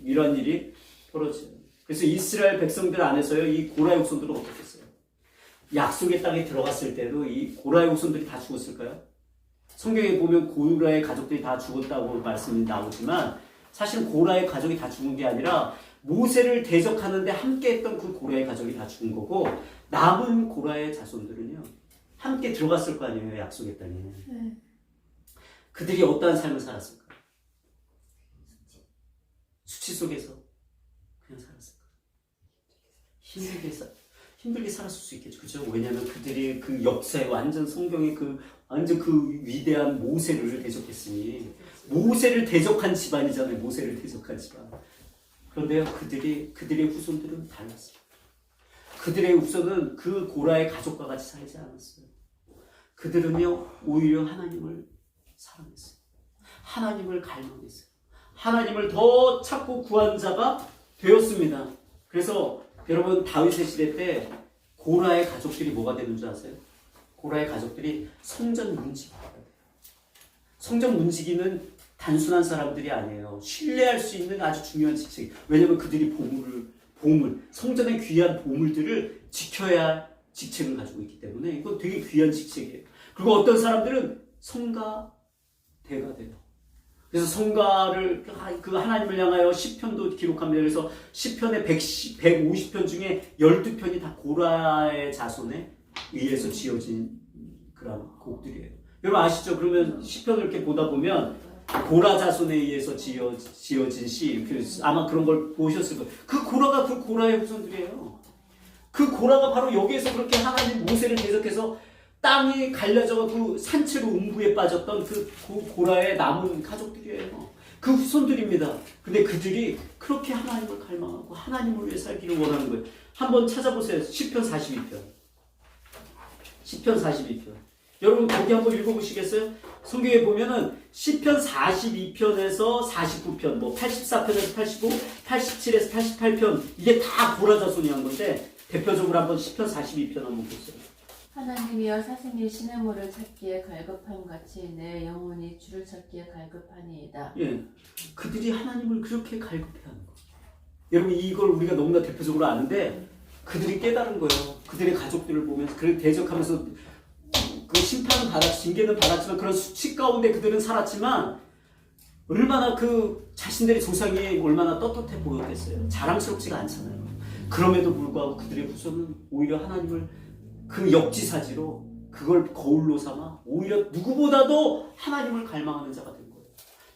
이런 일이 벌어져요. 그래서 이스라엘 백성들 안에서요, 이 고라의 후손들은 어떻겠어요? 약속의 땅에 들어갔을 때도 이 고라의 후손들이 다 죽었을까요? 성경에 보면 고라의 가족들이 다 죽었다고 말씀이 나오지만 사실 고라의 가족이 다 죽은 게 아니라 모세를 대적하는데 함께했던 그 고라의 가족이 다 죽은 거고 남은 고라의 자손들은요 함께 들어갔을 거 아니에요. 약속의 땅에. 그들이 어떠한 삶을 살았을까? 수치 속에서 그냥 살았을까? 힘들게 힘들게 살았을 수 있겠죠. 그죠? 왜냐하면 그들이 그 역사에 완전 성경의 완전 그 위대한 모세를 대적했으니 모세를 대적한 집안이잖아요. 모세를 대적한 집안. 그런데요, 그들의 후손들은 달랐어요. 그들의 후손은 그 고라의 가족과 같이 살지 않았어요. 그들은요, 오히려 하나님을 사랑했어요. 하나님을 갈망했어요. 하나님을 더 찾고 구한 자가 되었습니다. 그래서 여러분, 다윗의 시대 때 고라의 가족들이 뭐가 되는 줄 아세요? 고라의 가족들이 성전 문지기가 돼요. 성전 문지기는 단순한 사람들이 아니에요. 신뢰할 수 있는 아주 중요한 직책. 왜냐하면 그들이 성전의 귀한 보물들을 지켜야 할 직책을 가지고 있기 때문에 이건 되게 귀한 직책이에요. 그리고 어떤 사람들은 성가대가 돼요. 그래서 성가를 그 하나님을 향하여 시편도 기록합니다. 그래서 시편의 150편 중에 12편이 다 고라의 자손에 의해서 지어진 그런 곡들이에요. 여러분 아시죠? 그러면 시편을 이렇게 보다 보면 고라 자손에 의해서 지어진 시, 아마 그런 걸 보셨을 거예요. 그 고라가 그 고라의 후손들이에요. 그 고라가 바로 여기에서 그렇게 하나님 모세를 대적해서 땅이 갈라져 그 산채로 음부에 빠졌던 그 고라의 남은 가족들이에요. 그 후손들입니다. 근데 그들이 그렇게 하나님을 갈망하고 하나님을 위해 살기를 원하는 거예요. 한번 찾아보세요. 시편 42편. 시편 42편. 여러분 거기 한번 읽어보시겠어요? 성경에 보면은 시편 42편에서 49편, 뭐 84편에서 85, 87에서 88편 이게 다 고라 자손이 한 건데 대표적으로 한번 시편 42편 한번 보세요. 하나님이여 사생일 시냇물을 찾기에 갈급함같이 내 영혼이 주를 찾기에 갈급하니이다. 예, 그들이 하나님을 그렇게 갈급해하는 거예요. 여러분 이걸 우리가 너무나 대표적으로 아는데 그들이 깨달은 거예요. 그들의 가족들을 보면서 그를 대적하면서 그 심판은 징계는 받았지만 그런 수치 가운데 그들은 살았지만 얼마나 그 자신들의 조상이 얼마나 떳떳해 보였겠어요. 자랑스럽지가 않잖아요. 그럼에도 불구하고 그들의 후손은 오히려 하나님을 그 역지사지로 그걸 거울로 삼아 오히려 누구보다도 하나님을 갈망하는 자가 된 거예요.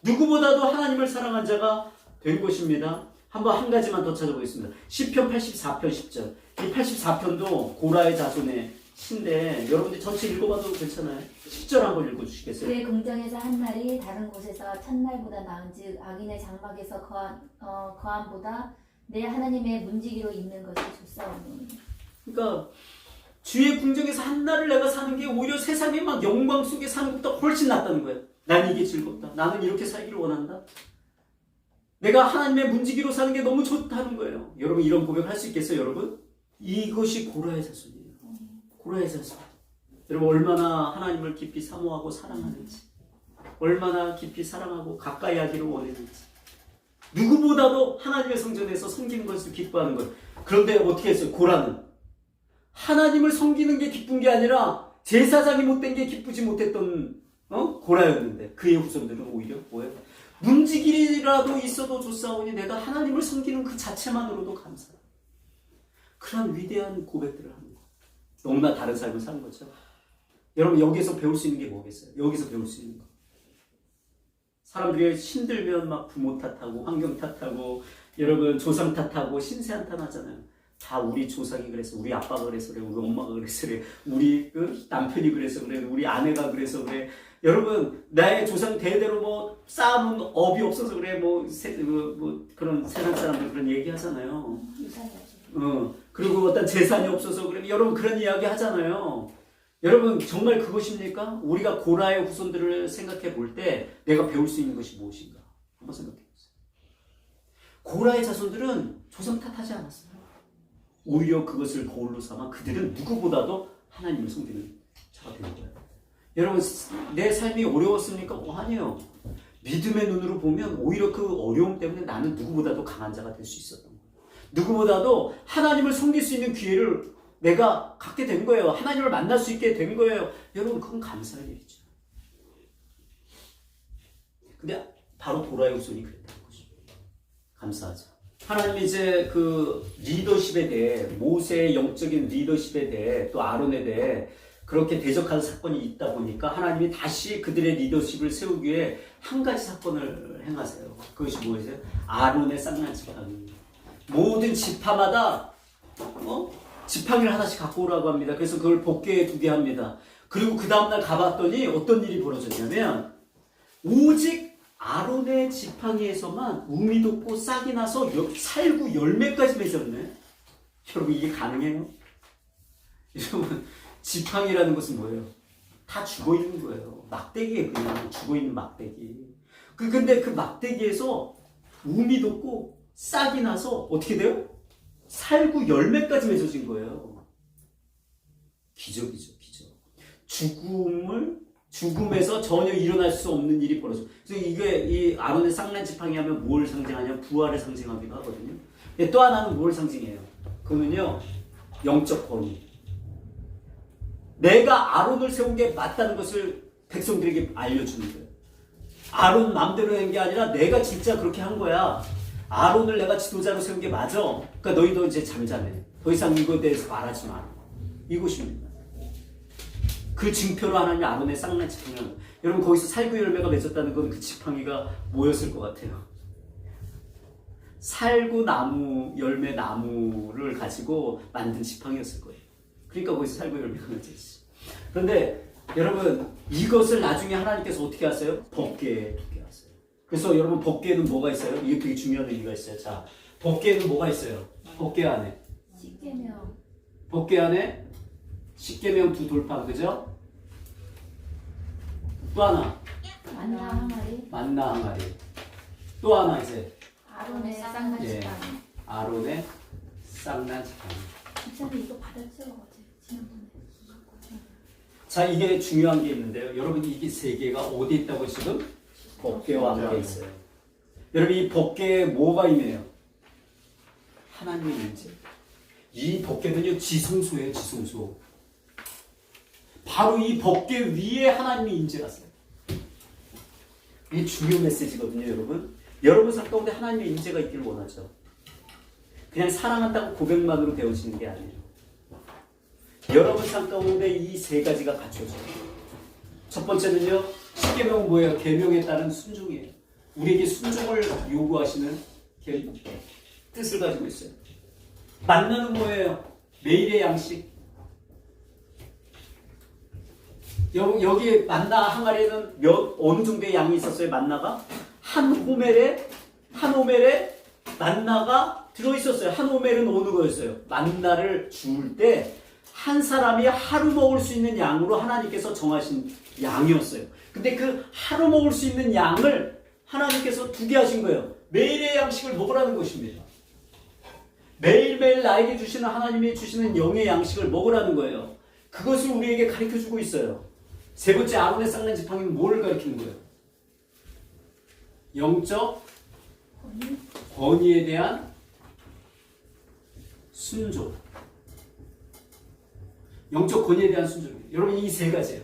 누구보다도 하나님을 사랑한 자가 된 것입니다. 한번 한 가지만 더 찾아보겠습니다. 시편 84편 10절. 이 84편도 고라의 자손의 시인데 여러분들 전체 읽어봐도 괜찮아요. 10절 한번 읽어주시겠어요? 그의 궁정에서 한 날이 다른 곳에서 첫날보다 나은즉 악인의 장막에서 거함보다 내 하나님의 문지기로 있는 것이 좋사오니. 그러니까 주의 궁정에서 한 날을 내가 사는 게 오히려 세상의 막 영광 속에 사는 것보다 훨씬 낫다는 거예요. 난 이게 즐겁다. 나는 이렇게 살기를 원한다. 내가 하나님의 문지기로 사는 게 너무 좋다는 거예요. 여러분 이런 고백을 할 수 있겠어요, 여러분? 이것이 고라의 자손이에요. 고라의 자손. 여러분 얼마나 하나님을 깊이 사모하고 사랑하는지, 얼마나 깊이 사랑하고 가까이 하기를 원했는지. 누구보다도 하나님의 성전에서 섬기는 것을 기뻐하는 거예요. 그런데 어떻게 했어요? 고라는 하나님을 섬기는 게 기쁜 게 아니라 제사장이 못된 게 기쁘지 못했던 고라였는데 그의 후손들은 오히려 뭐예요? 문지기라도 있어도 좋사오니 내가 하나님을 섬기는 그 자체만으로도 감사해. 그런 위대한 고백들을 하는 거예요. 너무나 다른 삶을 사는 거죠. 여러분 여기서 배울 수 있는 게 뭐겠어요? 여기서 배울 수 있는 거. 사람들이 힘들면 막 부모 탓하고 환경 탓하고 여러분 조상 탓하고 신세 한탄하잖아요. 다 우리 조상이 그래서 우리 아빠가 그래서 그래 우리 엄마가 그래서 그래 우리 남편이 그래서 그래 우리 아내가 그래서 그래. 여러분 나의 조상 대대로 뭐 쌓아놓은 업이 없어서 그래 뭐 그런 세상 사람들 그런 얘기 하잖아요. 그리고 어떤 재산이 없어서 그래 여러분 그런 이야기 하잖아요. 여러분 정말 그것입니까? 우리가 고라의 후손들을 생각해 볼 때 내가 배울 수 있는 것이 무엇인가 한번 생각해 보세요. 고라의 자손들은 조상 탓하지 않았어요. 오히려 그것을 거울로 삼아 그들은 누구보다도 하나님을 섬기는 자가 되는 거예요. 여러분 내 삶이 어려웠습니까? 아니에요. 믿음의 눈으로 보면 오히려 그 어려움 때문에 나는 누구보다도 강한 자가 될 수 있었던 거예요. 누구보다도 하나님을 섬길 수 있는 기회를 내가 갖게 된 거예요. 하나님을 만날 수 있게 된 거예요. 여러분 그건 감사할 일이죠. 근데 바로 고라의 후손이 그랬다는 것입니다. 감사하죠. 하나님이 이제 그 리더십에 대해 모세의 영적인 리더십에 대해 또 아론에 대해 그렇게 대적한 사건이 있다 보니까 하나님이 다시 그들의 리더십을 세우기 위해 한 가지 사건을 행하세요. 그것이 뭐예요? 아론의 쌍난 지팡이. 모든 지파마다 지팡이를 하나씩 갖고 오라고 합니다. 그래서 그걸 복개에 두게 합니다. 그리고 그 다음날 가봤더니 어떤 일이 벌어졌냐면 오직 아론의 지팡이에서만 우미 돋고 싹이 나서 살구 열매까지 맺었네. 여러분 이게 가능해요? 여러분 지팡이라는 것은 뭐예요? 다 죽어있는 거예요. 막대기에 그냥 죽어있는 막대기. 근데 그 막대기에서 우미 돋고 싹이 나서 어떻게 돼요? 살구 열매까지 맺어진 거예요. 기적이죠, 기적. 죽음에서 전혀 일어날 수 없는 일이 벌어져. 그래서 이게 이 아론의 쌍난 지팡이 하면 뭘 상징하냐? 부활을 상징하기도 하거든요. 근데 또 하나는 뭘 상징해요? 그거는요, 영적 권위. 내가 아론을 세운 게 맞다는 것을 백성들에게 알려주는 거예요. 아론 맘대로 한 게 아니라 내가 진짜 그렇게 한 거야. 아론을 내가 지도자로 세운 게 맞아. 그러니까 너희도 이제 잠잠해. 더 이상 이거에 대해서 말하지 마라. 이것입니다. 그 증표로 하나님 아론의 쌍난 지팡이는 여러분 거기서 살구 열매가 맺었다는 건 그 지팡이가 뭐였을 것 같아요? 살구 나무 열매 나무를 가지고 만든 지팡이였을 거예요. 그러니까 거기서 살구 열매가 맺었지. 그런데 여러분 이것을 나중에 하나님께서 어떻게 하세요? 법궤에 두게 하세요. 그래서 여러분 법궤에는 뭐가 있어요? 이게 되게 중요한 의미가 있어요. 자, 법궤에는 뭐가 있어요? 법궤 안에 십계명. 법궤 안에 십계명 두 돌판, 그죠? 또 하나 만나 항아리. 만나 항아리. 또 하나 이제 아론의 쌍난 예. 지팡이. 아론의 쌍난 지팡이. 목사님 이거 받았죠? 어제 지난번에. 자, 이게 중요한 게 있는데요. 여러분 이게 세 개가 어디 있다고 지금? 법궤와 함께 있어요. 여러분 이 법궤에 뭐가 임해요? 하나님의 임재. 이 법궤는요 지성소예요, 지성소. 바로 이 법궤 위에 하나님의 임재가 있어요. 이게 중요한 메시지거든요, 여러분. 여러분 삶 가운데 하나님의 임재가 있기를 원하죠. 그냥 사랑한다고 고백만으로 되어지는 게 아니에요. 여러분 삶 가운데 이 세 가지가 갖춰져요. 첫 번째는요, 십계명은 뭐예요? 계명에 따른 순종이에요. 우리에게 순종을 요구하시는 뜻을 가지고 있어요. 만나는 뭐예요? 매일의 양식. 여기 만나 항아리에는 어느 정도의 양이 있었어요? 만나가 한 호멜에 만나가 들어있었어요. 한 호멜은 어느 거였어요? 만나를 줄 때 한 사람이 하루 먹을 수 있는 양으로 하나님께서 정하신 양이었어요. 근데 그 하루 먹을 수 있는 양을 하나님께서 두게 하신 거예요. 매일의 양식을 먹으라는 것입니다. 매일매일 나에게 주시는 하나님이 주시는 영의 양식을 먹으라는 거예요. 그것을 우리에게 가르쳐주고 있어요. 세 번째 아론의 쌍난 지팡이는 뭐를 가르치는 거예요? 영적 권위에 대한 순종. 영적 권위에 대한 순종이에요. 여러분 이 세 가지예요.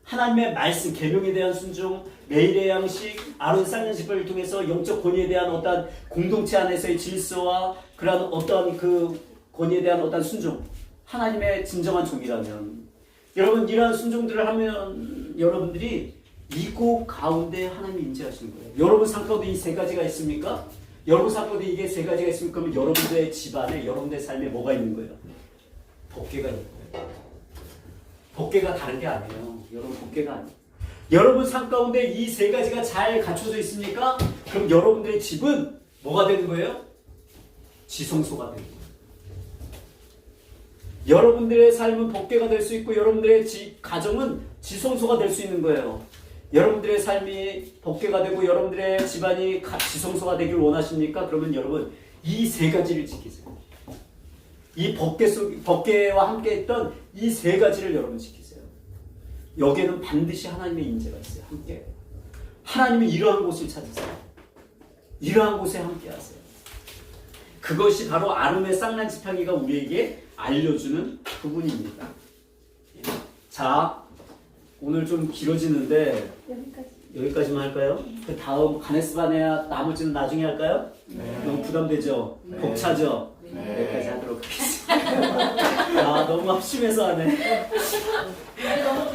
하나님의 말씀, 계명에 대한 순종, 매일의 양식, 아론 쌍난 지팡이를 통해서 영적 권위에 대한 어떤 공동체 안에서의 질서와 그런 어떤 그 권위에 대한 어떤 순종. 하나님의 진정한 종이라면 여러분 이러한 순종들을 하면 여러분들이 이곳 가운데 하나님이 임재하시는 거예요. 여러분 삶 가운데 이 세 가지가 있습니까? 여러분 삶 가운데 이게 세 가지가 있습니까? 그러면 여러분들의 집안에 여러분들의 삶에 뭐가 있는 거예요? 법궤가 있는 거예요. 법궤가 다른 게 아니에요. 여러분 법궤가 아니에요. 여러분 삶 가운데 이 세 가지가 잘 갖춰져 있습니까? 그럼 여러분들의 집은 뭐가 되는 거예요? 지성소가 되는 거예요. 여러분들의 삶은 법궤가 될 수 있고 여러분들의 가정은 지성소가 될 수 있는 거예요. 여러분들의 삶이 법궤가 되고 여러분들의 집안이 지성소가 되길 원하십니까? 그러면 여러분 이 세 가지를 지키세요. 이 법궤와 함께 했던 이 세 가지를 여러분 지키세요. 여기에는 반드시 하나님의 임재가 있어요. 함께. 하나님이 이러한 곳을 찾으세요. 이러한 곳에 함께 하세요. 그것이 바로 아론의 쌍난 지팡이가 우리에게 알려주는 부분입니다. 자, 오늘 좀 길어지는데 여기까지만 할까요? 그 다음 가네스바네아 나머지는 나중에 할까요? 네. 너무 부담되죠? 네. 벅차죠? 네. 여기까지 하도록 하겠습니다. 아, 너무 합심해서 하네. 너무